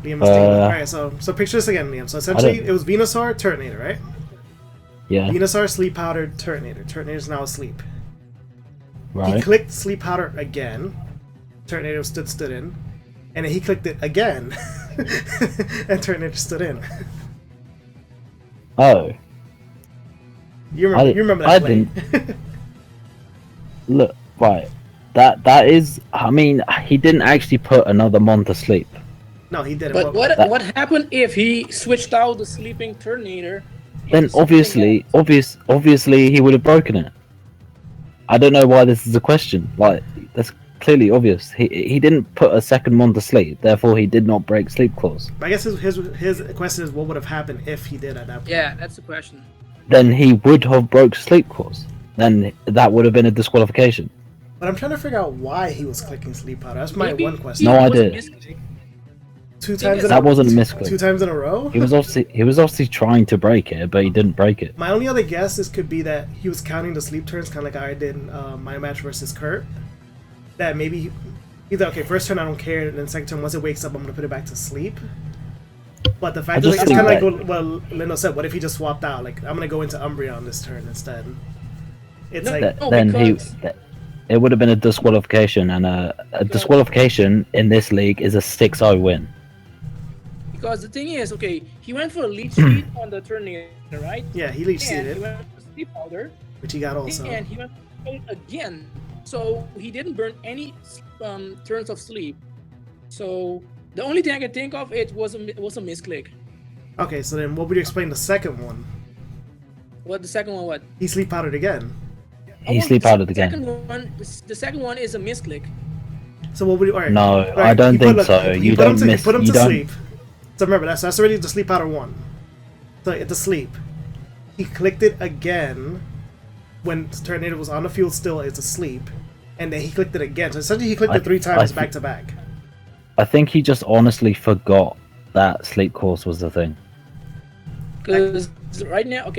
Liam is taking it. All right, so picture this again, Liam. So essentially, it was Venusaur, Turtonator, right? Yeah. Venusaur, sleep powder, Turtonator. Turtonator's now asleep. Right. He clicked sleep powder again. Turtonator stood in, and then he clicked it again, and Turtonator stood in. Oh. You remember that play. Look, right. That is. I mean, he didn't actually put another mon to sleep. No, he didn't. But what happened if he switched out the sleeping Turtonator? Then obviously he would have broken it. I don't know why this is a question. Like, that's clearly obvious. He didn't put a second mon to sleep, therefore he did not break sleep claws. I guess his question is what would have happened if he did at that point. Yeah, that's the question. Then he would have broke sleep claws. Then that would have been a disqualification. But I'm trying to figure out why he was clicking sleep powder. That's my one question. No idea. 2 times that wasn't a misclick. 2 times in a row? He was obviously trying to break it, but he didn't break it. My only other guess could be that he was counting the sleep turns, kind of like I did in my match versus Kurt. That maybe either first turn I don't care, and then second turn once it wakes up I'm gonna put it back to sleep. But the fact is, it's kind of like what Lindo said. What if he just swapped out? Like, I'm gonna go into Umbreon this turn instead. It's it would have been a disqualification, and a disqualification in this league is a 6-0 win. Because the thing is, he went for a leech seed on the Turtonator, right? Yeah, he leech seeded. He went for sleep powder, which he got also. And he went for it again. So he didn't burn any turns of sleep. So the only thing I can think of was a misclick. Okay, so then what would you explain the second one? What the second one? What? He sleep powdered again. He sleep powdered again. The second one is a misclick. So what would you? All right, no, I don't think so. You don't miss. Put him to sleep. So remember that's already the sleep powder one. So at the sleep, he clicked it again when Turtonator was on the field still as asleep, and then he clicked it again. So essentially he clicked it 3 times back to back. I think he just honestly forgot that sleep course was the thing. Because right now,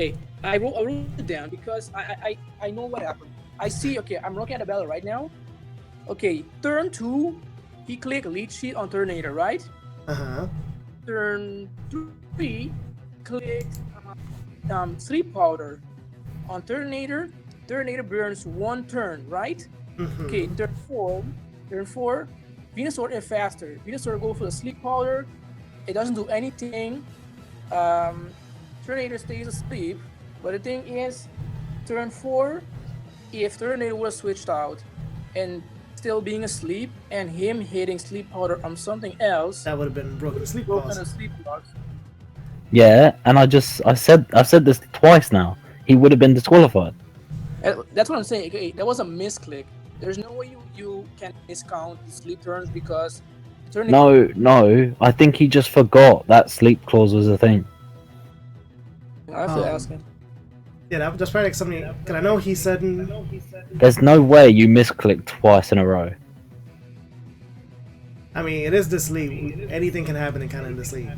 I wrote it down because I know what happened. I see, I'm looking at the battle right now. Turn 2, he clicked leech sheet on Turtonator, right? Uh-huh. Turn 3, clicked sleep powder on Turtonator. Turtonator burns 1 turn, right? Okay, turn four, Venusaur is faster. Venusaur goes for the sleep powder. It doesn't do anything. Turtonator stays asleep. But the thing is, turn 4, if Turtonator was switched out and still being asleep, and him hitting sleep powder on something else, that would have been broken sleep blocks. Yeah, and I've said this twice now. He would have been disqualified. That's what I'm saying. Okay, that was a misclick. There's no way you can discount the sleep turns because No, I think he just forgot that sleep clause was a thing. I have to ask him. Yeah, that's probably like something. Cause I know he said. There's no way you misclick twice in a row. I mean, it is this league. Anything can happen in this league.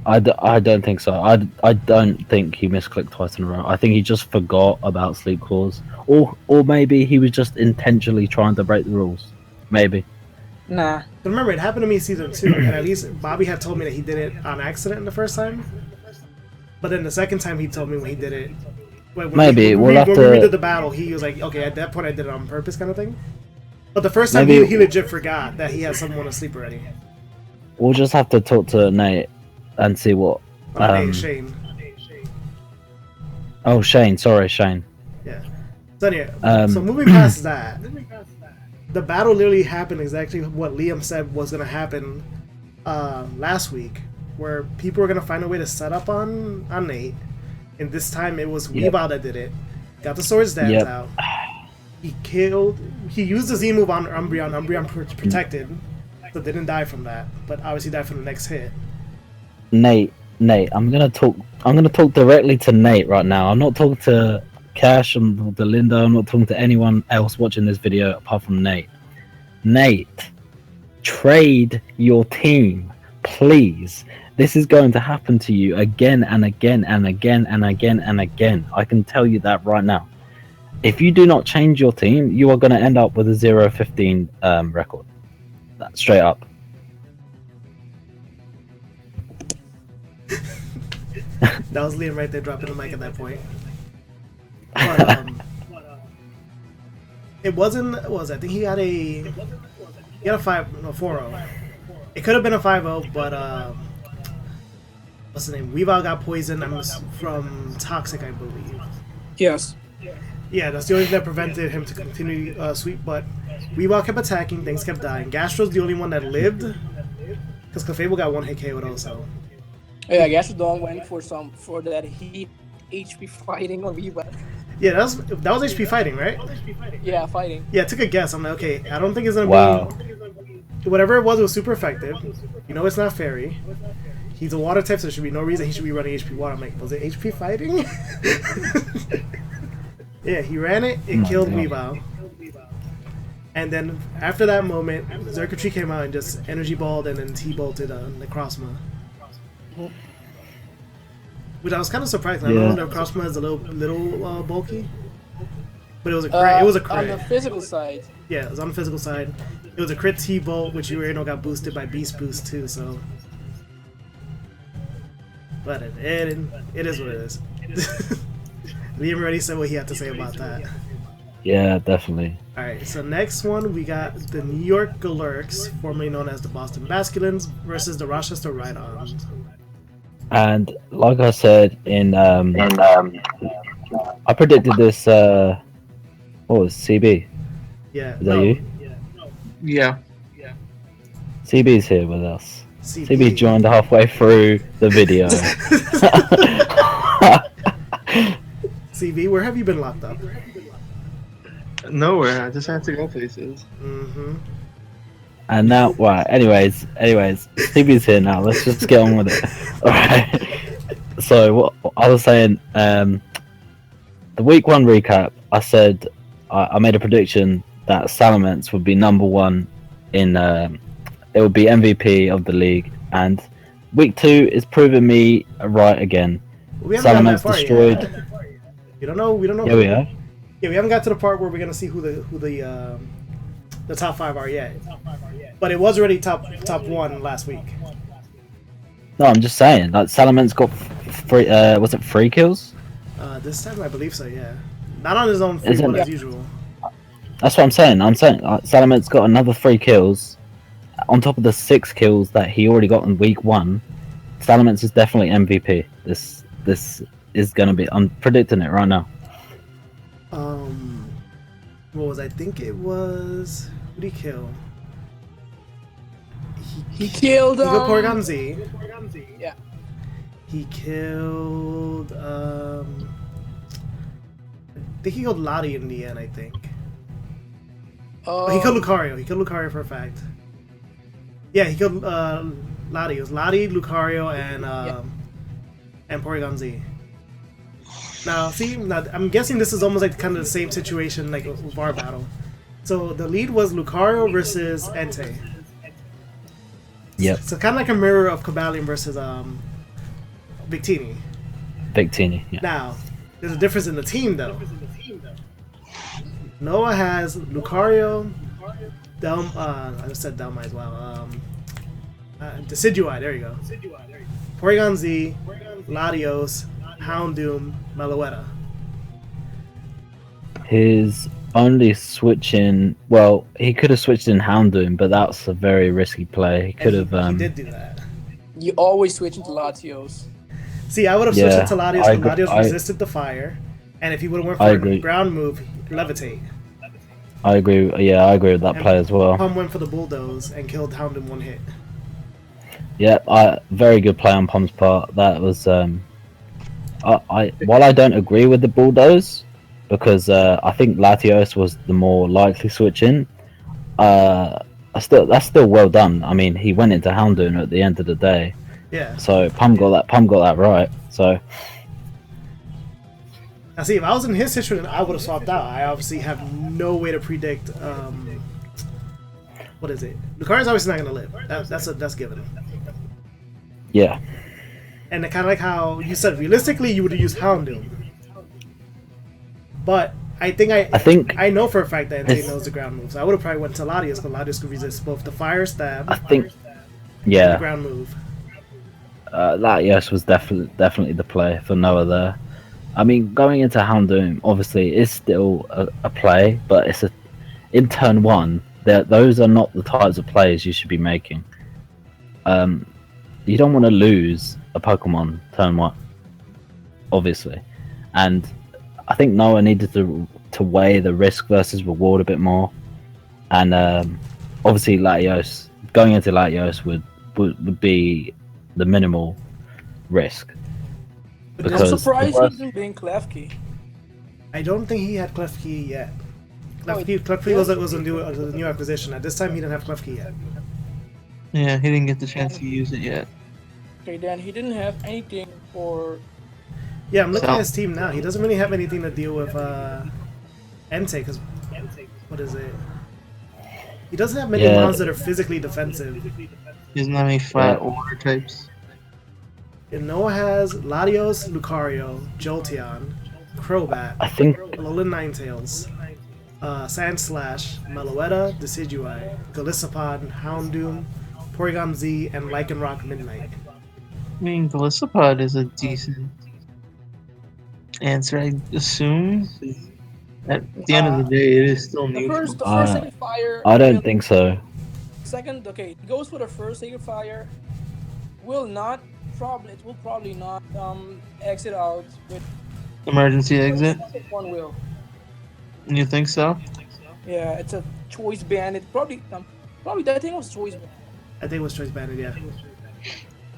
I don't think so. I don't think he misclicked twice in a row. I think he just forgot about sleep clause, or maybe he was just intentionally trying to break the rules. Maybe. Nah. But remember, it happened to me season 2, and at least Bobby had told me that he did it on accident the first time. But then the second time he told me when he did it. When we redid the battle, he was like, okay, at that point I did it on purpose kind of thing. But the first time he legit forgot that he had someone asleep already. We'll just have to talk to Nate and see what... Shane. Oh, Shane. Sorry, Shane. Yeah. So anyway, so moving past that, the battle literally happened exactly what Liam said was going to happen last week, where people were going to find a way to set up on Nate, and this time it was Weavile that did it. Got the Swords Dance out. He used the Z move on Umbreon. Umbreon protected, so didn't die from that, but obviously died from the next hit. Nate, I'm gonna talk directly to Nate right now. I'm not talking to Cash and the Linda. I'm not talking to anyone else watching this video apart from Nate. Nate, trade your team, please. This is going to happen to you again and again and again and again and again. I can tell you that right now. If you do not change your team, you are going to end up with a 0-15 record. That's straight up. That was Liam right there dropping the mic at that point. But, it wasn't. What was I think he had a 4-0. It could have been a 5-0, but what's the name? Weavile got poisoned from Toxic, I believe. Yes. Yeah, that's the only thing that prevented him to continue sweep. But Weavile kept attacking, things kept dying. Gastro's the only one that lived, because Clefable got 1 hit KO'd also. Yeah, Gastrodon went for that heat HP fighting on Weavile. Yeah, that was HP fighting, right? Yeah, fighting. Yeah, I took a guess. I'm like, okay, I don't think it's gonna be whatever it was super effective. You know, it's not fairy. He's a water type, so there should be no reason he should be running HP water. I'm like, was it HP fighting? Yeah, he ran it. It killed Weavile. And then after that moment, Xurkitree came out and just energy balled and then T-bolted Necrozma. Which I was kind of surprised. I know Necrozma is a little bulky, but it was a crit. It was a crit on the physical side. Yeah, it was on the physical side. It was a crit T-bolt, which you already know got boosted by Beast Boost too. So, but it is what it is. Liam already said what he had to say about that. Yeah, definitely. Alright, so next one we got the New York Galurks, formerly known as the Boston Basculins, versus the Rochester Rhydons. And like I said I predicted this what was CB? Yeah. Is that you? Yeah. CB's here with us. CB joined halfway through the video. CB, where have you been locked up? Nowhere. I just had to go places. Mm-hmm. And now, right, anyways, CB's here now. Let's just get on with it. Alright. So, what I was saying, the week 1 recap, I said, I made a prediction that Salamence would be #1 in, it would be MVP of the league. And week 2 is proving me right again. We haven't Salamence destroyed. Yet. We don't know. Yeah, we have. Yeah, we haven't got to the part where we're gonna see who the top 5 are yet. But it was already top 1 last week. No, I'm just saying, like Salamence got Three, was it 3 kills? This time I believe so, yeah. Not on his own free Isn't one it? as usual. That's what I'm saying. Salament's got another 3 kills on top of the 6 kills that he already got in week 1. Salamence is definitely MVP. This is gonna be. I'm predicting it right now. What was I think it was? Who did he kill? He killed. He killed PORYGONZ. Yeah. He killed. I think he killed Lottie in the end. I think. Oh, he killed Lucario. He killed Lucario for a fact. Yeah, he killed Lottie. It was Lottie, Lucario, and PORYGONZ. Now, see, I'm guessing this is almost like kind of the same situation like with our battle. So the lead was Lucario versus ENTEI. Yep. So kind of like a mirror of Cobalion versus Victini. Victini. Yeah. Now, there's a difference in the team though. Noah has Lucario, I just said Delma as well. Decidueye, there you go. PORYGONZ, Latios, Houndoom, Meloetta. His only switching. Well, he could have switched in Houndoom, but that's a very risky play. He could have. He did do that. You always switch into Latios. See, I would have switched into Latios because Latios resisted the fire, and if he would have went for a ground move, Levitate. I agree. Yeah, I agree with that play as well. Pum went for the bulldoze and killed Houndoom one hit. Yeah, very good play on Pum's part. That was. While I don't agree with the bulldoze, because I think Latios was the more likely switch in. That's still well done. I mean, he went into Houndoom at the end of the day. Yeah. So Pum got that right. So. Now, see, if I was in his situation, I would have swapped out. I obviously have no way to predict. What is it? Lucario's obviously not going to live. That's given. Yeah. And kind of like how you said, realistically, you would have used Houndoom. But I think I know for a fact that ENTEI knows the ground moves. I would have probably went to Latios, but Latios could resist both the fire stab. And the ground move. Latios was definitely the play for Noah there. I mean, going into Houndoom obviously is still a play, but in turn 1. Those are not the types of plays you should be making. You don't want to lose a Pokemon turn 1, obviously, and I think Noah needed to weigh the risk versus reward a bit more, and obviously Latios, going into Latios would be the minimal risk. I'm surprised he didn't bring Klefki. I don't think he had Klefki yet. Klefki was a new acquisition. At this time, he didn't have Klefki yet. Yeah, he didn't get the chance to use it yet. Okay, then he didn't have anything for... Yeah, I'm looking at his team now. He doesn't really have anything to deal with ENTEI, because... What is it? He doesn't have many mons that are physically defensive. He doesn't have any flat water types. And Noah has Latios, Lucario, Jolteon, Crobat, I think Alolan Ninetales, Sandslash, Meloetta, Decidueye, Golisopod, Houndoom, PORYGONZ, and Lycanroc Midnight. I mean, Golisopod is a decent answer, I assume. At the end of the day, it is still neutral. The first Sacred Fire... I don't think so. Second, okay, he goes for the first Sacred Fire. It will probably not exit out with... Emergency exit? One will. You think so? Yeah, it's a choice banded. Probably that thing was choice banded. I think it was choice banded, yeah.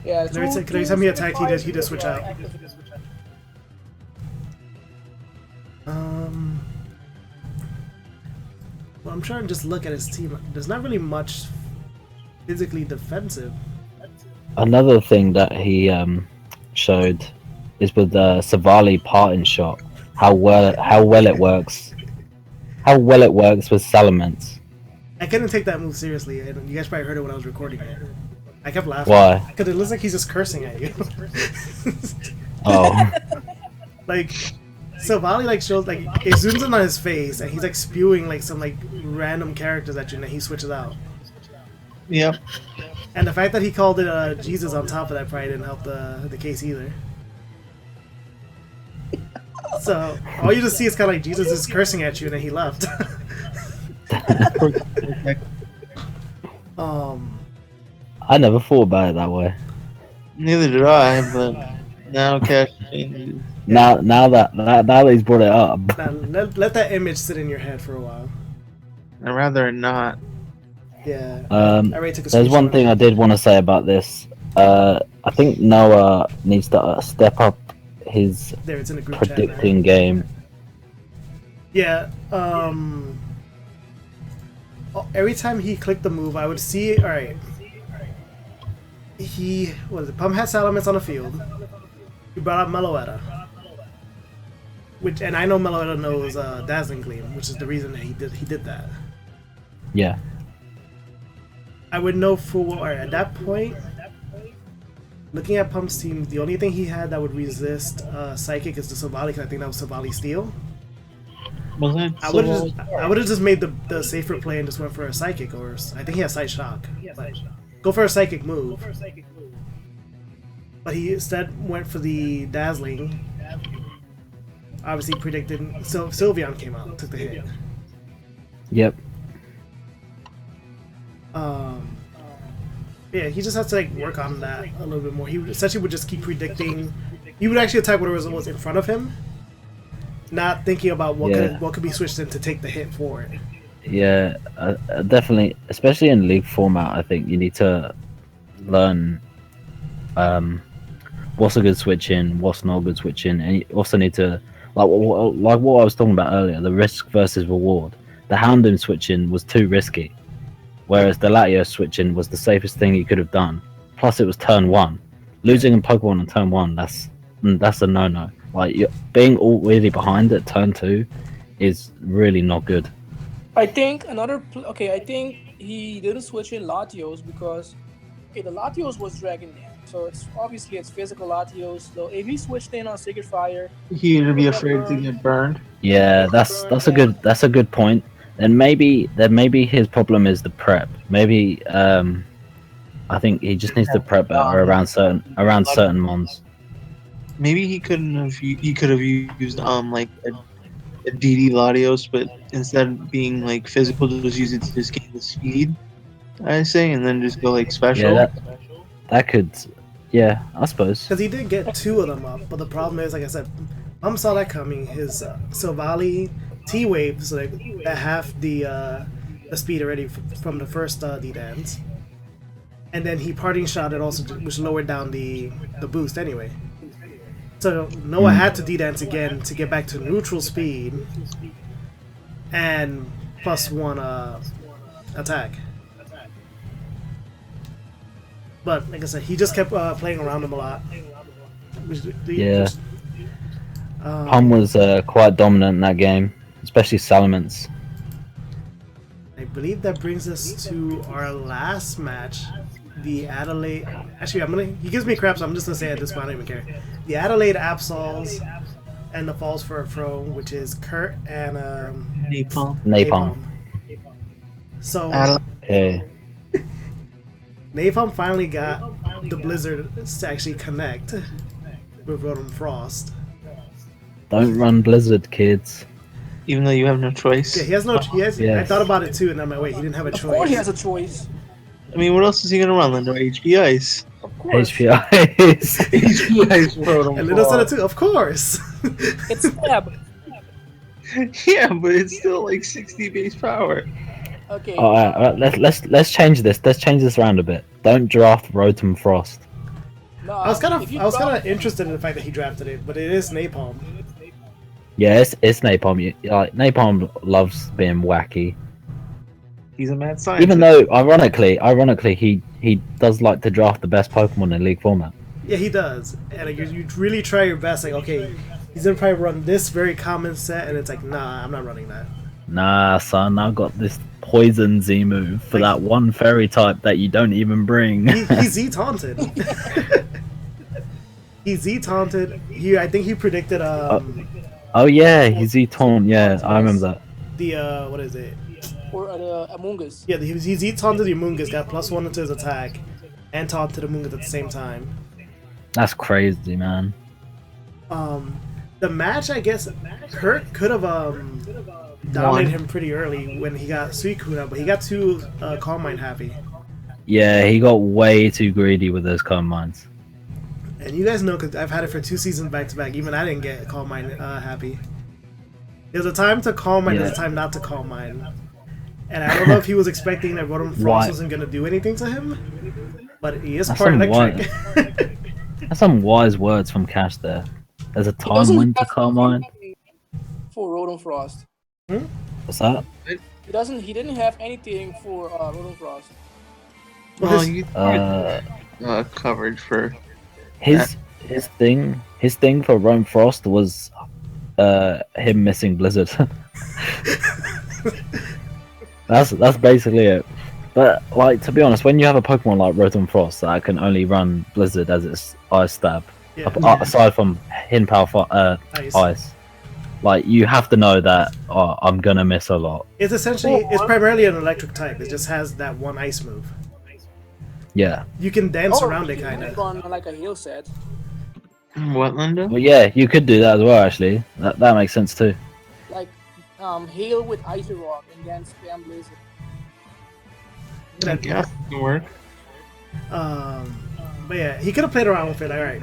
Yeah, every time he attacked, he just switch out. Well, I'm trying to just look at his team. There's not really much physically defensive. Another thing that he showed is with the Savali parting shot. How well it works. How well it works with Salamence. I couldn't take that move seriously, and you guys probably heard it when I was recording it. I kept laughing. Why? Because it looks like he's just cursing at you. Oh. Like, Savali shows it zooms in on his face, and he's spewing some random characters at you, and then he switches out. Yep. And the fact that he called it Jesus on top of that probably didn't help the case either. So all you just see is kind of like Jesus is cursing at you, and then he left. I never thought about it that way. Neither did I, but now cash changes. Now that he's brought it up. Now, let that image sit in your head for a while. I'd rather not. Yeah. I already took a There's one screenshot. thing I did want to say about this. I think Noah needs to step up his There, it's in the group chat. predicting game. Yeah. Every time he clicked the move, I would see. All right. Pump had Salamence on the field. He brought up Meloetta. And I know Meloetta knows Dazzling Gleam, which is the reason that he did that. Yeah. I would know at that point, looking at Pump's team, the only thing he had that would resist Psychic is the Savali, because I think that was Savali Steel. I would have just made the safer play and just went for a Psychic, or I think he has Sight Shock. Go for a Psychic move. But he instead went for the Dazzling. Obviously predicted, so Sylveon came out, took the hit. Yep. Yeah, he just has to work on that a little bit more. He essentially would just keep predicting. He would actually attack whatever was in front of him, not thinking about what could be switched in to take the hit for it. Yeah, definitely, especially in League format. I think you need to learn what's a good switch in, what's not a good switch in, and you also need to like what I was talking about earlier, the risk versus reward. The Houndoom switch-in was too risky, whereas the Latios switch-in was the safest thing you could have done. Plus, it was turn 1. Losing in Pokemon on turn 1, that's a no-no. Like, being already behind at turn 2 is really not good. I think I think he didn't switch in Latios because the Latios was Dragon Dance. So it's obviously physical Latios. So if he switched in on Sacred Fire, He'd be afraid to get burned. Yeah, that's a good point. And maybe his problem is the prep. Maybe I think he just needs to prep better around certain mons. Maybe he could have used like a DD Latios, but instead of being like physical, just use it to just gain the speed. I say, and then just go like special. Yeah, that could. Yeah, I suppose. Because he did get 2 of them up, but the problem is, like I said, saw that coming. His Silvally T-Wave, so that half the speed already from the first D-Dance. And then he Parting Shot it also, which lowered down the boost anyway. So Noah had to D-Dance again to get back to neutral speed and +1 attack. But like I said, he just kept playing around him a lot. Yeah. Pum was quite dominant in that game, especially Salamence. I believe that brings us to our last match, the Adelaide. Actually, he gives me crap, so I'm just gonna say at this point I don't even care. The Adelaide ABSOLS and the Falls for a Pro, which is Kurt and Napalm. So Napalm finally got the Blizzard to actually connect with Rotom Frost. Don't run Blizzard, kids. Even though you have no choice. Yeah, he has no. Yes. I thought about it too, and I'm like, wait, he didn't have a choice. Of course he has a choice. I mean, what else is he gonna run? Lando HP Ice. Of course. HPIs. HP Ice Rotom. And Linda said it too. Of course. It's Stab. Yeah, but it's still like 60 base power. Okay. Alright, let's change this. Let's change this around a bit. Don't draft Rotom Frost. No, I was kind of interested in the fact that he drafted it, but it is Napalm. Yeah, it's Napalm. Napalm loves being wacky. He's a mad scientist. Even though, ironically, he does like to draft the best Pokemon in League format. Yeah, he does. And you really try your best. Like, okay, he's gonna probably run this very common set, and it's like, nah, I'm not running that. Nah, son, I've got this Poison Z move for that one fairy type that you don't even bring. He Z-taunted. He Z-taunted. I think he predicted. Oh yeah, he Z-taunt. Yeah, I remember that. The what is it? Or Among Us. Yeah, he Z-taunted the Amoonguss, got +1 into his attack, and taunted the Amoonguss at the same time. That's crazy, man. The match, I guess, Kurt could have dominated him pretty early when he got Suicuna, but he got too Calm Mind happy. Yeah, he got way too greedy with those Calm Minds. And you guys know, because I've had it for 2 seasons back to back. Even I didn't get Calm Mind happy. There's a time to Calm Mind, there's a time not to Calm Mind. And I don't know if he was expecting that Rotom Frost wasn't going to do anything to him, but he is part electric. That's some wise words from Cash there. There's a time when to Calm Mind. For Rotom Frost. What's that? He didn't have anything for Rotom Frost. Well, you coverage for his thing for Rotom Frost was him missing Blizzard. That's basically it. But like, to be honest, when you have a Pokemon like Rotom Frost that can only run Blizzard as its Ice Stab, aside from Hidden Power Ice, like, you have to know that I'm gonna miss a lot. It's essentially it's primarily an electric type. It just has that one ice move. Yeah. You can dance around it, kind of. On like a heal set. What, Linda? Well, yeah, you could do that as well. Actually, that makes sense too. Like heal with Icy Rock and then spam Blizzard. Yeah, it can work. But yeah, he could have played around with it. All right.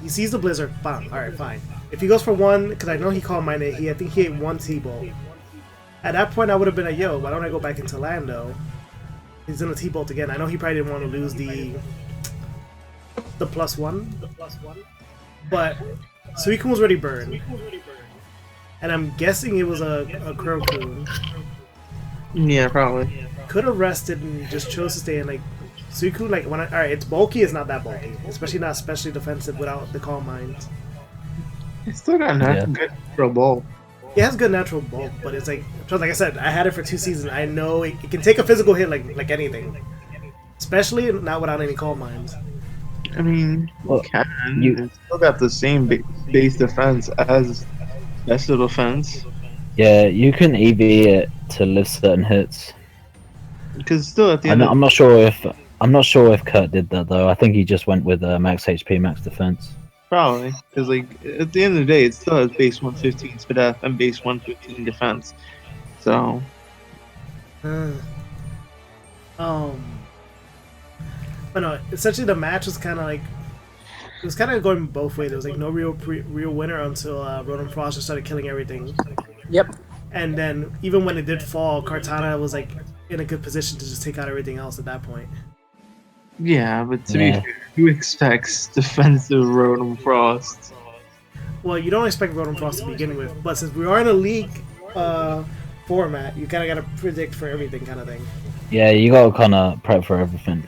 He sees the Blizzard. Bam. All right, fine. If he goes for one, because I know he Calm Minded, I think he ate one T-Bolt. At that point, I would have been like, yo, why don't I go back into Lando? He's in a T-Bolt again. I know he probably didn't want to lose the +1. But Suicune was already burned. And I'm guessing it was a Crocoon. Yeah, probably. Could have rested and just chose to stay in, like, Suicune, like, alright, it's bulky, it's not that bulky. Especially not especially defensive without the Calm Mind. It's still got good natural bulk. It has good natural bulk, but it's like I said, I had it for 2 seasons. I know it can take a physical hit like anything. Especially not without any Calm Minds. I mean, it's still got the same base defense as special defense. Yeah, you can EV it to live certain hits. Because still at the end, I'm not sure if Kurt did that though. I think he just went with max HP, max defense. Probably, because like at the end of the day, it still has base 115 SPDF and base 115 defense. So, but no, essentially the match was kind of like it was kind of going both ways. There was like no real winner until Rotom Frost just started killing everything. Yep. And then even when it did fall, Kartana was like in a good position to just take out everything else at that point. Yeah, but to be fair, who expects defensive Rotom Frost? Well, you don't expect Rotom Frost to begin with, but since we are in a league format, you kind of got to predict for everything, kind of thing. Yeah, you got to kind of prep for everything.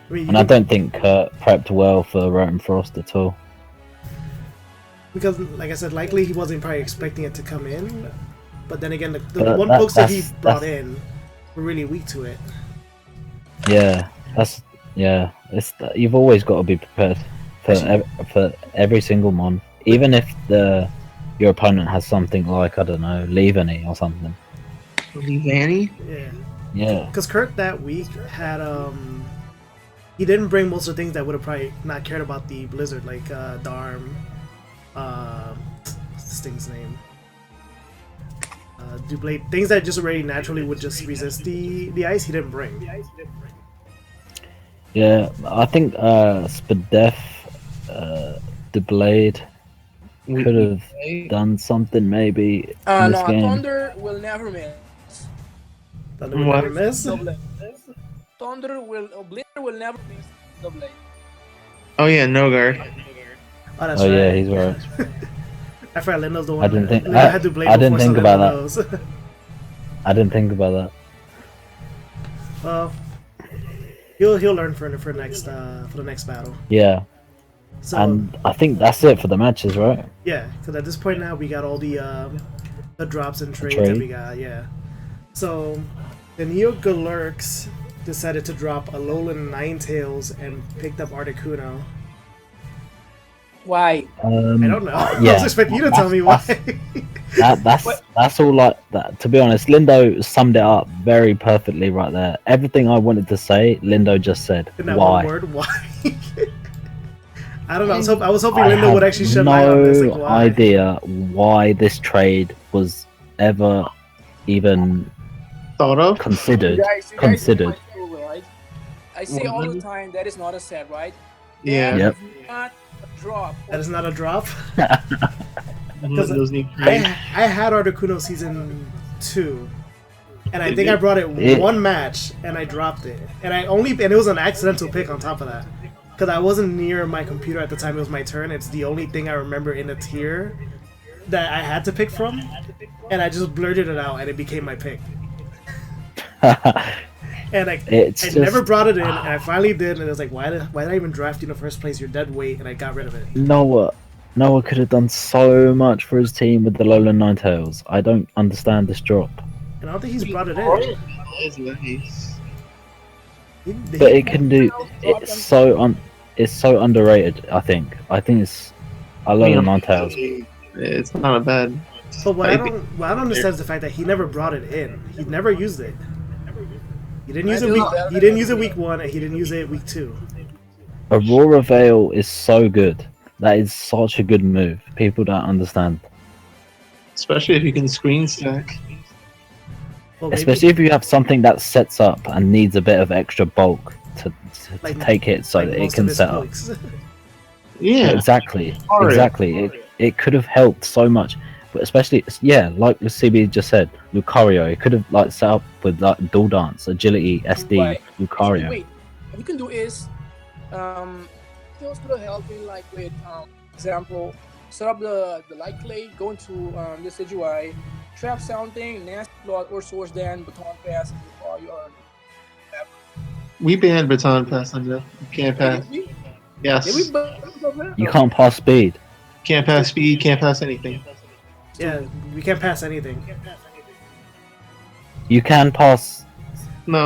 I mean, and I don't think Kurt prepped well for Rotom Frost at all. Because, like I said, likely he wasn't probably expecting it to come in, but then again, the one folks that he brought in were really weak to it. Yeah, it's you've always got to be prepared for every single mon, even if your opponent has something like, I don't know, Leavanny or something. Leavanny? Yeah. Because Kurt that week had he didn't bring most of the things that would have probably not cared about the Blizzard, like Darm. What's this thing's name? Dublade. Things that just already naturally would just resist the ice. He didn't bring. Yeah, I think Spadef, Dublade could have done something maybe in this game. Thunder will never miss. Thunder will never miss? Blizzard will never miss Dublade. Oh yeah, Nogar. Oh, that's right. Yeah, he's right. I forgot Lindo's the one. I didn't think about that. I didn't think about that. Well, he'll learn for the next battle. Yeah. So, and I think that's it for the matches, right? Yeah, because at this point now we got all the drops and trades that we got. Yeah. So the Neo Galurks decided to drop Alolan Ninetales and picked up Articuno. Why? I don't know. Yeah, I was expecting you to tell me why. That's all like that. To be honest, Lindo summed it up very perfectly right there. Everything I wanted to say, Lindo just said. In that why? one word, why? I don't know. I was hoping Linda would actually shed light on this. Like, No why? idea why this trade was ever even Thought of? You considered. guys know Considered. my story, right? I say all the time that is not a set, right? Yeah. Yep. That is not a drop. That is not a drop. Those need I had Articuno season 2, and I think I brought it one match, and I dropped it, and it was an accidental pick on top of that, because I wasn't near my computer at the time. It was my turn. It's the only thing I remember in the tier that I had to pick from, and I just blurted it out, and it became my pick. And I never brought it in, and I finally did, and it was like, why did I even draft you in the first place? You're dead weight, and I got rid of it. Noah could have done so much for his team with the Lowland Ninetales. I don't understand this drop. And I don't think he's brought it in. But it can do. It's so underrated. I think it's a Lowland Ninetales. It's not a bad. But what I don't understand is the fact that he never brought it in. He never used it. He didn't use it week 1, and he didn't use it week 2. Aurora Veil is so good. That is such a good move. People don't understand. Especially if you can screen stack. Well, Especially if you have something that sets up and needs a bit of extra bulk to take hit so that it can set up. Yeah. Exactly. It could have helped so much. But especially, like the CB just said, Lucario, it could have set up with dual dance, agility, SD, Right. Lucario. Wait, what you can do is, those could have helped me with, example, set up the light clay, go into this UI, trap something, nasty blood or source dan, baton pass, or your. We banned baton pass on that. You can't pass. Yes. You can't pass speed. Can't pass speed. Can't pass anything. Yeah, we can't pass anything. You can pass. No,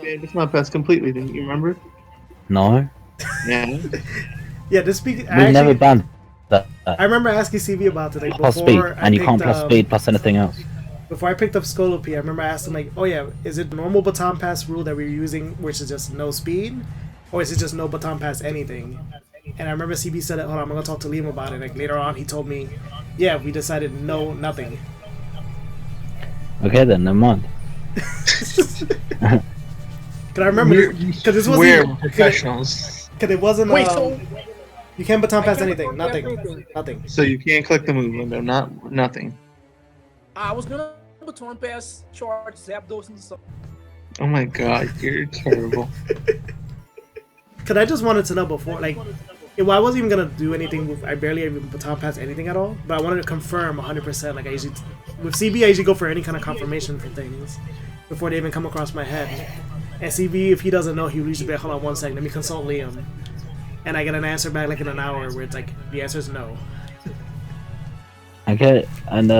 it's not pass completely. Didn't you remember? No. Yeah. Yeah, this speak. We've never banned that. I remember asking CV about it Plus speed, and you can't plus speed plus anything else. Before I picked up Scolopy, I remember asking oh yeah, is it normal baton pass rule that we're using, which is just no speed, or is it just no baton pass anything? And I remember CB said, hold on, I'm gonna talk to Liam about it. Later on, he told me, yeah, we decided no, nothing. Okay then, never mind. Cause I remember, because this wasn't. We're professionals. Because it wasn't. Wait, so you can't baton pass anything. Nothing. So you can't click the move window. Nothing. I was gonna baton pass, charge, Zapdos, and stuff. Oh my god, you're terrible. Because I just wanted to know before, well, I wasn't even gonna do anything. I barely even baton pass anything at all. But I wanted to confirm 100%. I usually, with CB, I usually go for any kind of confirmation for things before they even come across my head. And CB, if he doesn't know, he usually be like, hold on 1 second, let me consult Liam. And I get an answer back in an hour where it's the answer is no. Okay, and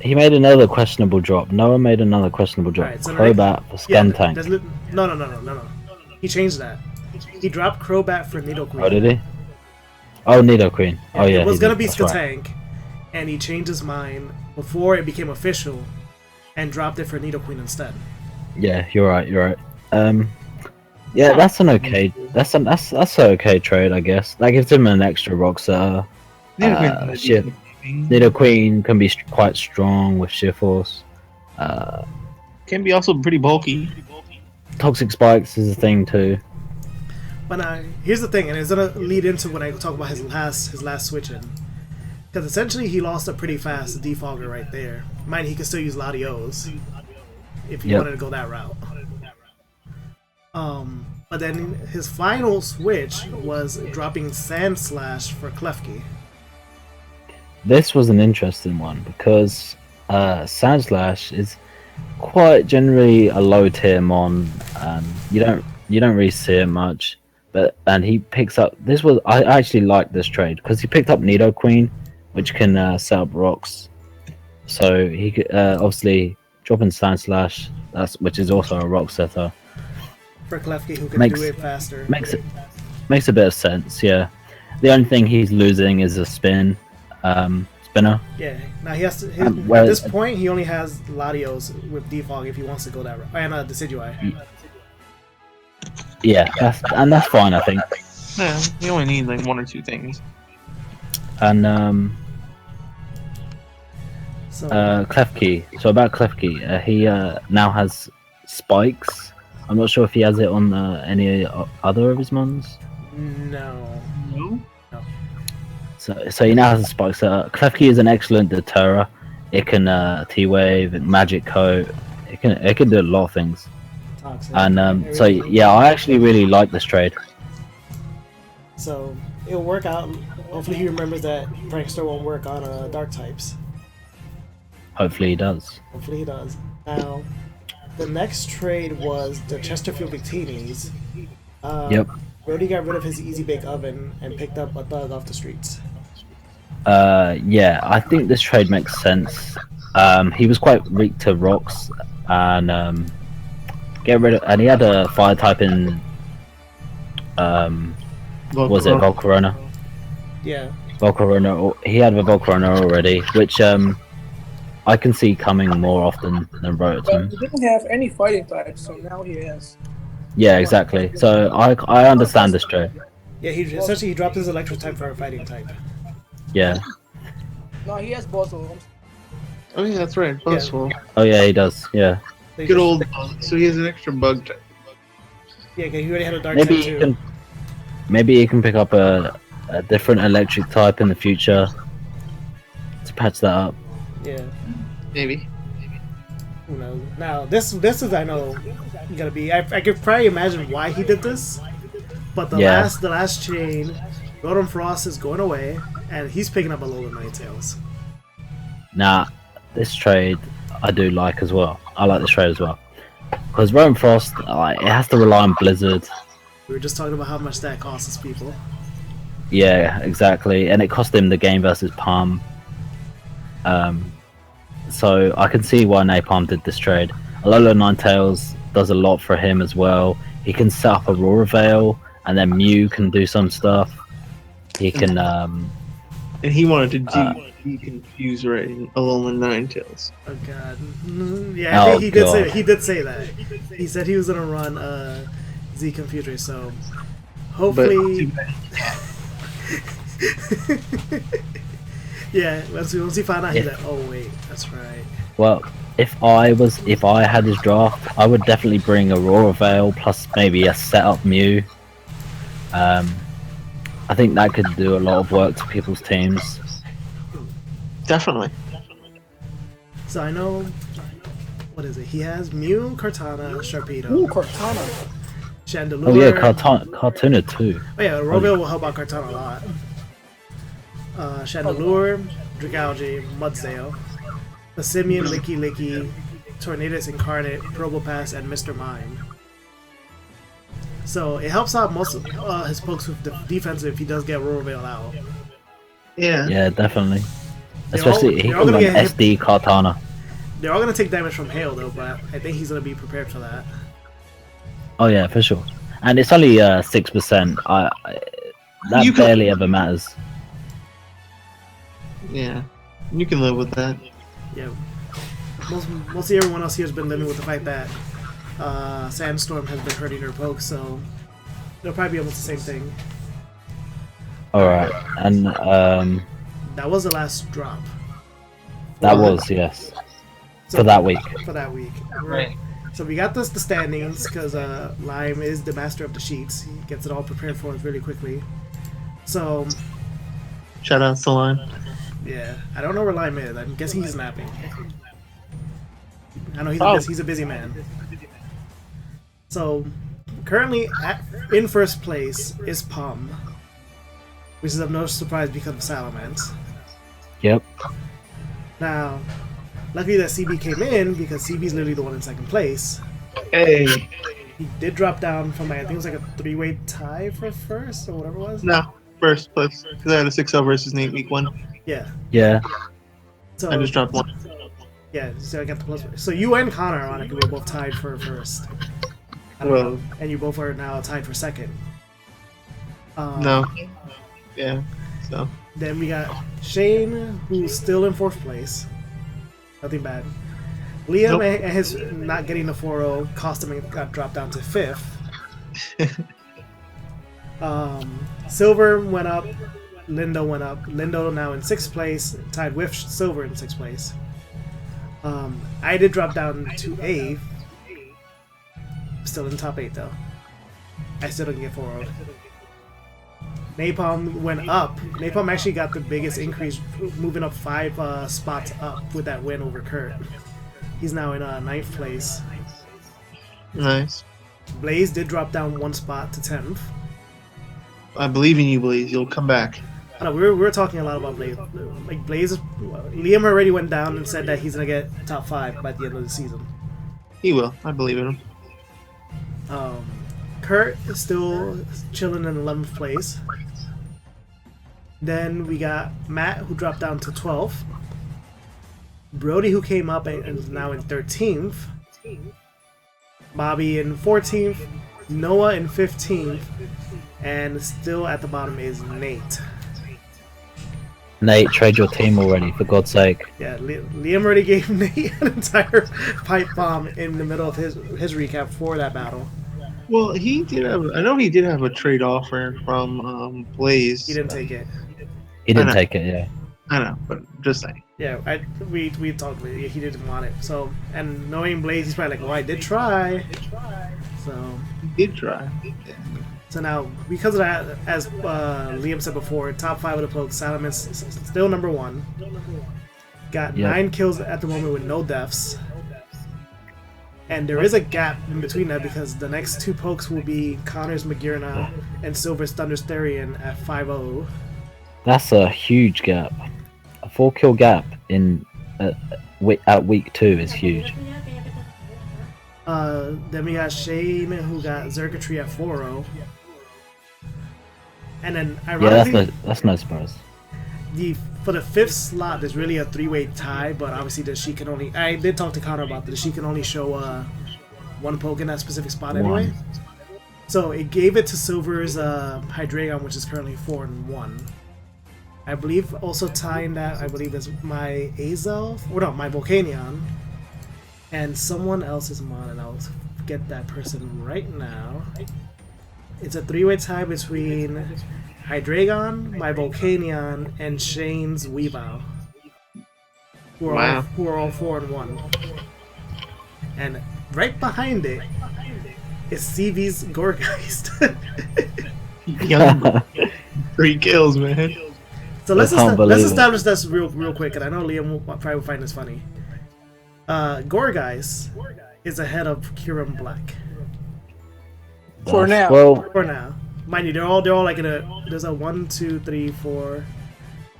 he made another questionable drop. Noah made another questionable drop. Right, so Crobat for Skuntank. No. He changed that. He dropped Crobat for Nidoqueen. Oh, did he? Oh, Nidoqueen. Oh, yeah. It was gonna be Skuntank, right. And he changed his mind before it became official, and dropped it for Nidoqueen instead. Yeah, you're right. Yeah, that's an okay. That's an okay trade, I guess. That gives him an extra rock setter. Nidoqueen can be quite strong with Sheer Force. Can be also pretty bulky. Toxic Spikes is a thing too. But here's the thing, and it's gonna lead into when I talk about his last switch-in. Because essentially he lost a pretty fast defogger right there. Mind he could still use Latios if he wanted to go that route. But then his final switch was dropping Sand Slash for Klefki. This was an interesting one because Sand Slash is quite generally a low tier mon. You don't really see it much, and he picks up. I actually like this trade because he picked up Nidoqueen, which can set up rocks. So he could obviously drop in Sand Slash, which is also a rock setter. For Klefki, who can do it faster. Makes a bit of sense, yeah. The only thing he's losing is a spinner. Yeah. Now he has to. At this point, he only has Latios with defog if he wants to go that route, and Decidueye. Yeah, that's fine, I think. Yeah, you only need like 1 or 2 things. And So Klefki. So about Klefki, he now has spikes. I'm not sure if he has it on any other of his mons. no. No. So he now has a spike. So Klefki is an excellent deterrer. It can T-wave, magic coat. It can do a lot of things. Toxic. And so yeah, I actually really like this trade. So it'll work out. Hopefully he remembers that Prankster won't work on dark types. Hopefully he does. Hopefully he does. Now, the next trade was the Chesterfield VICTINIS. Yep. Brody got rid of his easy bake oven and picked up a thug off the streets. Yeah, I think this trade makes sense. He was quite weak to rocks, and get rid of, and he had a fire type in. Was it Volcarona? Yeah. Volcarona. He had a Volcarona already, which I can see coming more often than But Rotom. he didn't have any fighting types, so now he has. Yeah, exactly. So I understand this trade. Yeah, essentially he dropped his electric type for a fighting type. Yeah. No, he has Buzzle. Oh yeah, that's right. Buzzful. Oh yeah, he does. Yeah. Good old bug. So he has an extra bug type. Yeah, he already had a dark Maybe type he too. can. Maybe he can pick up a different electric type in the future to patch that up. Yeah. Maybe. Who knows? Now this is I know gonna be. I could probably imagine why he did this, but the last chain, Rotom Frost is going away, and he's picking up a load of Ninetales. Now, this trade I do like as well. I like this trade as well because Rotom Frost, it has to rely on Blizzard. We were just talking about how much that costs people. Yeah, exactly, and it cost him the game versus Palm. So I can see why Napalm did this trade. Alola Ninetales does a lot for him as well. He can set up Aurora Veil, and then Mew can do some stuff. He can. And he wanted to deconfuse right Alolan Ninetales. Oh god. Yeah, I think he did say that. He said he was gonna run Z Confuser, so hopefully. Yeah, once he found out, he's like, oh wait, that's right. Well, if I had his draft, I would definitely bring Aurora Veil plus maybe a setup Mew. I think that could do a lot of work to people's teams. Definitely. So I know, what is it? He has Mew, Kartana, Sharpedo. Ooh, Cortana. Chandelure. Oh yeah, Kartuna too. Oh yeah, Roville will help out Kartana a lot. Chandelure, Dragalge, Mudsale, Passimian, Licky, Tornadus Incarnate, Probopass, and Mr. Mime. So it helps out most of his pokes with defense if he does get Roville out. Yeah. Yeah, definitely. They're Especially he all can gonna run get SD Kartana. They're all gonna take damage from hail though, but I think he's gonna be prepared for that. Oh yeah, for sure. And it's only 6%. That barely ever matters. Yeah, you can live with that. Yeah. Mostly everyone else here has been living with the fact that Sandstorm has been hurting their pokes, so they'll probably be almost the same thing. Alright, and that was the last drop. that was, yes. So, For that week. For that week. Right. So we got the standings because Lime is the master of the sheets. He gets it all prepared for us really quickly. So Shout out to Lime. yeah, I don't know where Lime is. I'm guessing he's napping. I know he's a busy man. So currently in first place is Palm, which is of no surprise because of Salamence. Yep. Now, luckily that CB came in because CB's literally the one in second place. Hey. He did drop down from I think it was like a 3-way tie for first or whatever it was. No, first place. Because I had a 6-0 versus Nate week 1. Yeah. Yeah. So I just dropped 1. yeah, so I got the plus. So you and Connor, ironically, were both tied for first. Well, and you both are now tied for second. no. Yeah. So. Then we got Shane, who's still in fourth place. Nothing bad. Liam and his not getting the 4-0 cost him and got dropped down to fifth. Silver went up, Lindo went up. Lindo now in 6th place, tied with Silver in 6th place. I did drop down to 8th. Still in top 8 though. I still don't get 4-0. Napalm went up. Napalm actually got the biggest increase, moving up 5 spots up with that win over Kurt. He's now in 9th place. Nice. Blaze did drop down 1 spot to 10th. I believe in you, Blaze. You'll come back. I know, we were talking a lot about Blaze. Like Blaze, Liam already went down and said that he's gonna get top 5 by the end of the season. He will. I believe in him. Kurt is still chilling in 11th place. Then we got Matt, who dropped down to 12th. Brody, who came up and is now in 13th. Bobby in 14th. Noah in 15th. And still at the bottom is Nate. Nate, trade your team already, for God's sake. Yeah, Liam already gave Nate an entire pipe bomb in the middle of his recap for that battle. Well, he did have. I know he did have a trade offer from Blaze. He didn't take it. He didn't take it, yeah. I know, but just saying. Yeah, we talked with it. He didn't want it. So, and knowing Blaze, he's probably like, well, I did try. So He did try. So now, because of that, as Liam said before, top 5 of the poke, Salamis still number 1. Got 9 kills at the moment with no deaths. And there is a gap in between that because the next 2 pokes will be Connor's Magirna and Silver's Thundersterian at 5-0. That's a huge gap. A 4-kill gap in at week 2 is huge. Then we got Shane, who got Zerkatry at 4-0. And then, ironically, that's no surprise. For the 5th slot, there's really a 3-way tie, but obviously the she can only. I did talk to Connor about this. She can only show 1 poke in that specific spot anyway. So it gave it to Silver's Hydreigon, which is currently 4-1. I believe also tying that, I believe is my Azelf, or no, my Volcanion, and someone else's mon, and I'll get that person right now. It's a 3-way tie between Hydreigon, my Volcanion, and Shane's Weavile, who are all 4-1. And right behind it is CV's Gorgeist. Young 3 kills, man. So let's establish this real quick, and I know Liam will probably find this funny. Gorgeist is ahead of Kiram Black. For now. Well, For now. Mind you, they're all like in a. There's a 1, 2, 3, 4.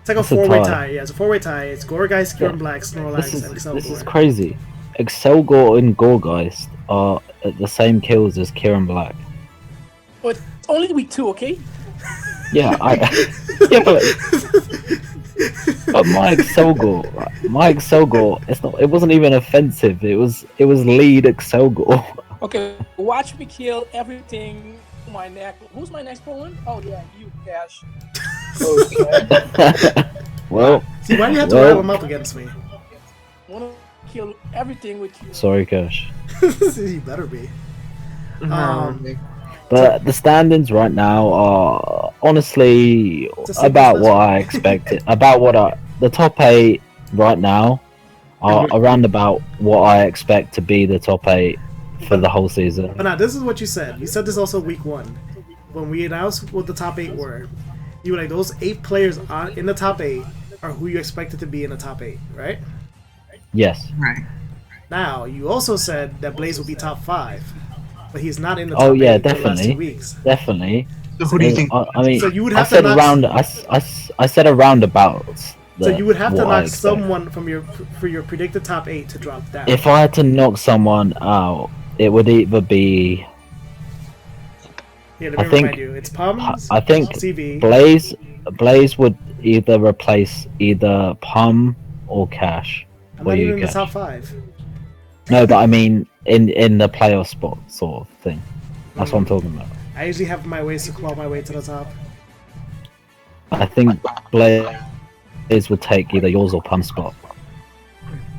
It's like a It's a 4-way tie. tie. Yeah, it's a 4-way tie. It's Gorgeist, Kiram Black, Snorlax, and Excelgor. This is crazy. Excelgor and Gorgeist are at the same kills as Kieran Black. But only week 2, okay? Yeah, yeah, but my Excelgor, it wasn't even offensive. It was lead Excelgor. Okay, watch me kill everything. My neck. Who's my next opponent? Oh yeah, you, Cash. Well, See, why do you have to rile him up against me? I wanna kill everything with you. sorry, Cash. You better be. But the standings right now are honestly about what I expected. The top 8 right now are around about what I expect to be the top 8 for the whole season. But now, this is what you said. You said this also week 1. When we announced what the top 8 were, you were like, those 8 players in the top 8 are who you expected to be in the top 8, right? Yes. Right. Now, you also said that Blaze will be top 5, but he's not in the top Oh yeah, 8 for the last 2 definitely, weeks. definitely. So who do you think? I mean, So you would I have to said knock- around. I said around about. So you would have to what I knock expect. someone from for your predicted top 8 to drop down. If I had to knock someone out, it would either be. Yeah, let I me think- remind you, it's Pums, I think CV. Blaze would either replace either Pum or Cash. I'm What not do even you in the get? top 5. No, but I mean in the playoff spot sort of thing. That's what I'm talking about. I usually have my ways to claw my way to the top. I think Blaze would take either yours or Pum's spot.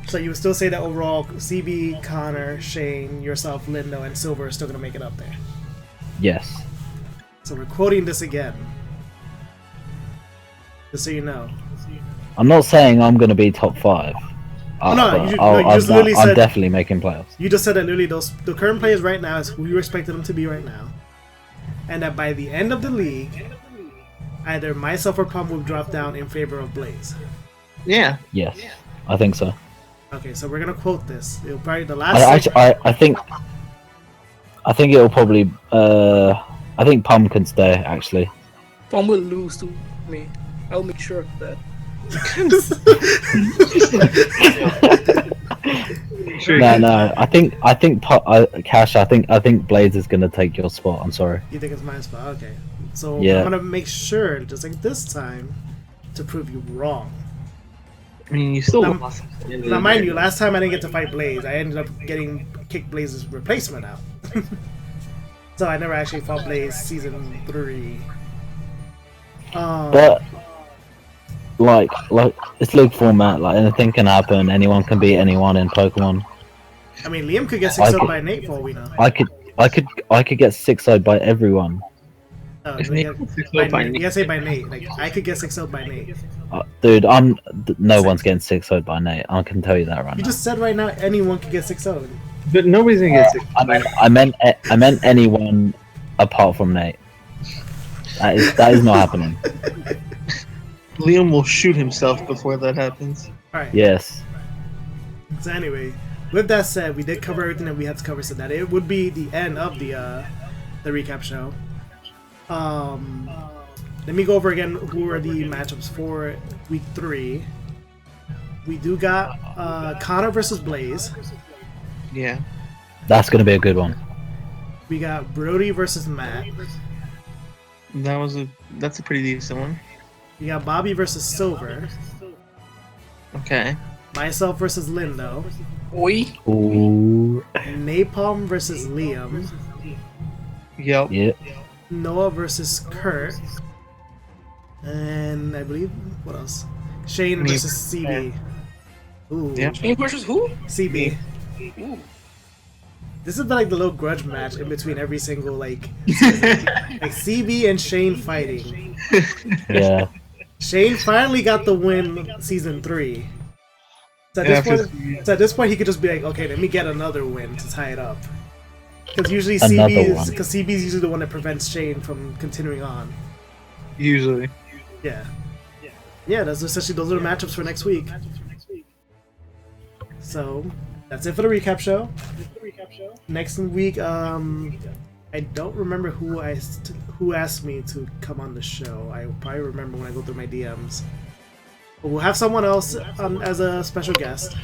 So you would still say that overall, CB, Connor, Shane, yourself, Lindo, and Silver are still going to make it up there. Yes. So we're quoting this again. Just so you know. I'm not saying I'm going to be top 5. You just I'm literally said definitely making playoffs. You just said that literally the current players right now is who you expected them to be right now, and that by the end of the league, either myself or Pump will drop down in favor of Blaze. Yeah. Yes, I think so. Okay, so we're gonna quote this. It'll probably the last. I think it'll probably. I think Pump can stay actually. Pump will lose to me. I'll make sure of that. No. I think Cash. I think Blaze is gonna take your spot. I'm sorry. You think it's my spot? Okay. So yeah. I'm gonna make sure, just like this time, to prove you wrong. I mean, you still lost. Now, mind you, last time I didn't get to fight Blaze. I ended up getting kicked Blaze's replacement out. So I never actually fought Blaze season 3. But like it's league format. Like anything can happen. Anyone can beat anyone in Pokemon. I mean, Liam could get 6-0 by Nate for all we know. I could get 6-0 by everyone. Oh, you gotta say by Nate. Like I could get 6-0 by Nate. Dude, no one's getting 6-0 by Nate. I can tell you that right now. You just said right now anyone could get 6-0. But nobody's gonna get 6-0. I meant anyone apart from Nate. That is not happening. Liam will shoot himself before that happens. Alright. Yes. So anyway, with that said, we did cover everything that we had to cover, so that it would be the end of the recap show. Let me go over again who are the matchups for week 3. We do got Connor versus Blaze. Yeah. That's gonna be a good one. We got Brody versus Matt. That's a pretty decent one. We got Bobby versus Silver. Okay. Myself versus Lindo. Oi. Ooh. Napalm versus Liam. Yep. Yep. Noah versus Kurt. And I believe, what else? Shane versus CB. Ooh. Yeah. Shane versus who? CB. Ooh. This is like the little grudge match in between every single like CB and Shane fighting. Yeah. Shane finally got the win season 3. So at this point he could just be like, okay, let me get another win to tie it up. Because usually CB is usually the one that prevents Shane from continuing on. Usually. Yeah. Yeah, those are the matchups for next week. So that's it for the recap show. Next week, I don't remember who asked me to come on the show. I will probably remember when I go through my DMs. But we'll have someone else as a special guest.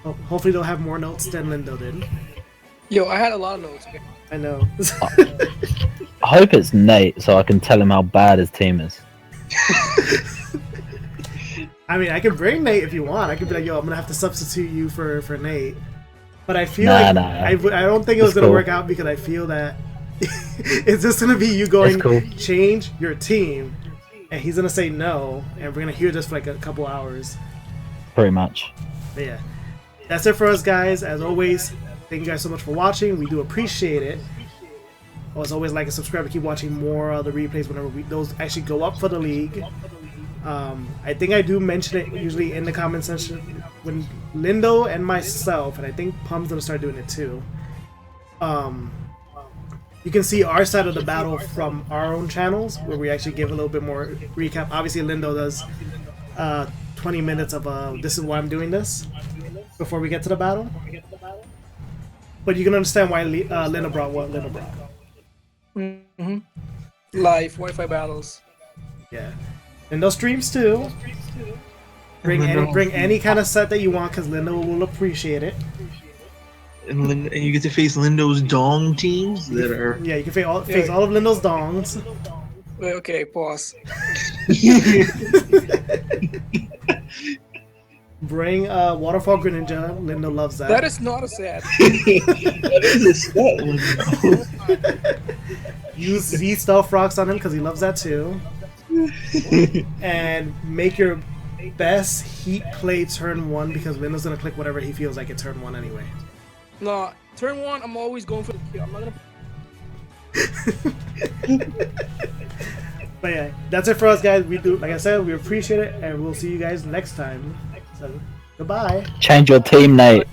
Hopefully they'll have more notes than Lindo did. Yo, I had a lot of notes. I know. I hope it's Nate so I can tell him how bad his team is. I mean, I can bring Nate if you want. I could be like, yo, I'm gonna have to substitute you for Nate. But I feel I don't think it was gonna work out because I feel that it's just gonna be you going change your team, and he's gonna say no, and we're gonna hear this for like a couple hours. Pretty much. But yeah, that's it for us, guys. As always, thank you guys so much for watching. We do appreciate it. As always, like and subscribe to keep watching more of the replays whenever those actually go up for the league. I think I do mention it usually in the comment section when Lindo and myself, and I think Pum's gonna start doing it too. You can see our side of the battle from our own channels where we actually give a little bit more recap. Obviously, Lindo does 20 minutes of this is why I'm doing this before we get to the battle. But you can understand why Lindo brought what Lindo brought. Mm-hmm. Live Wi-Fi battles. Yeah. And those streams too. Bring any kind of set that you want because Lindo will appreciate it. And you get to face Lindo's dong teams that are... Yeah, you can face all of Lindo's dongs. Wait, okay, pause. Bring Waterfall Greninja. Lindo loves that. That is not a set. That is a set, Lindo. Use Z-Stealth Rocks on him because he loves that too. And make your best heat play turn 1 because Lindo's gonna click whatever he feels like at turn 1 anyway. No, turn 1, I'm always going for the kill. I'm not gonna. But yeah, that's it for us, guys. We do, like I said, we appreciate it, and we'll see you guys next time. So, goodbye. Change your team, Nate.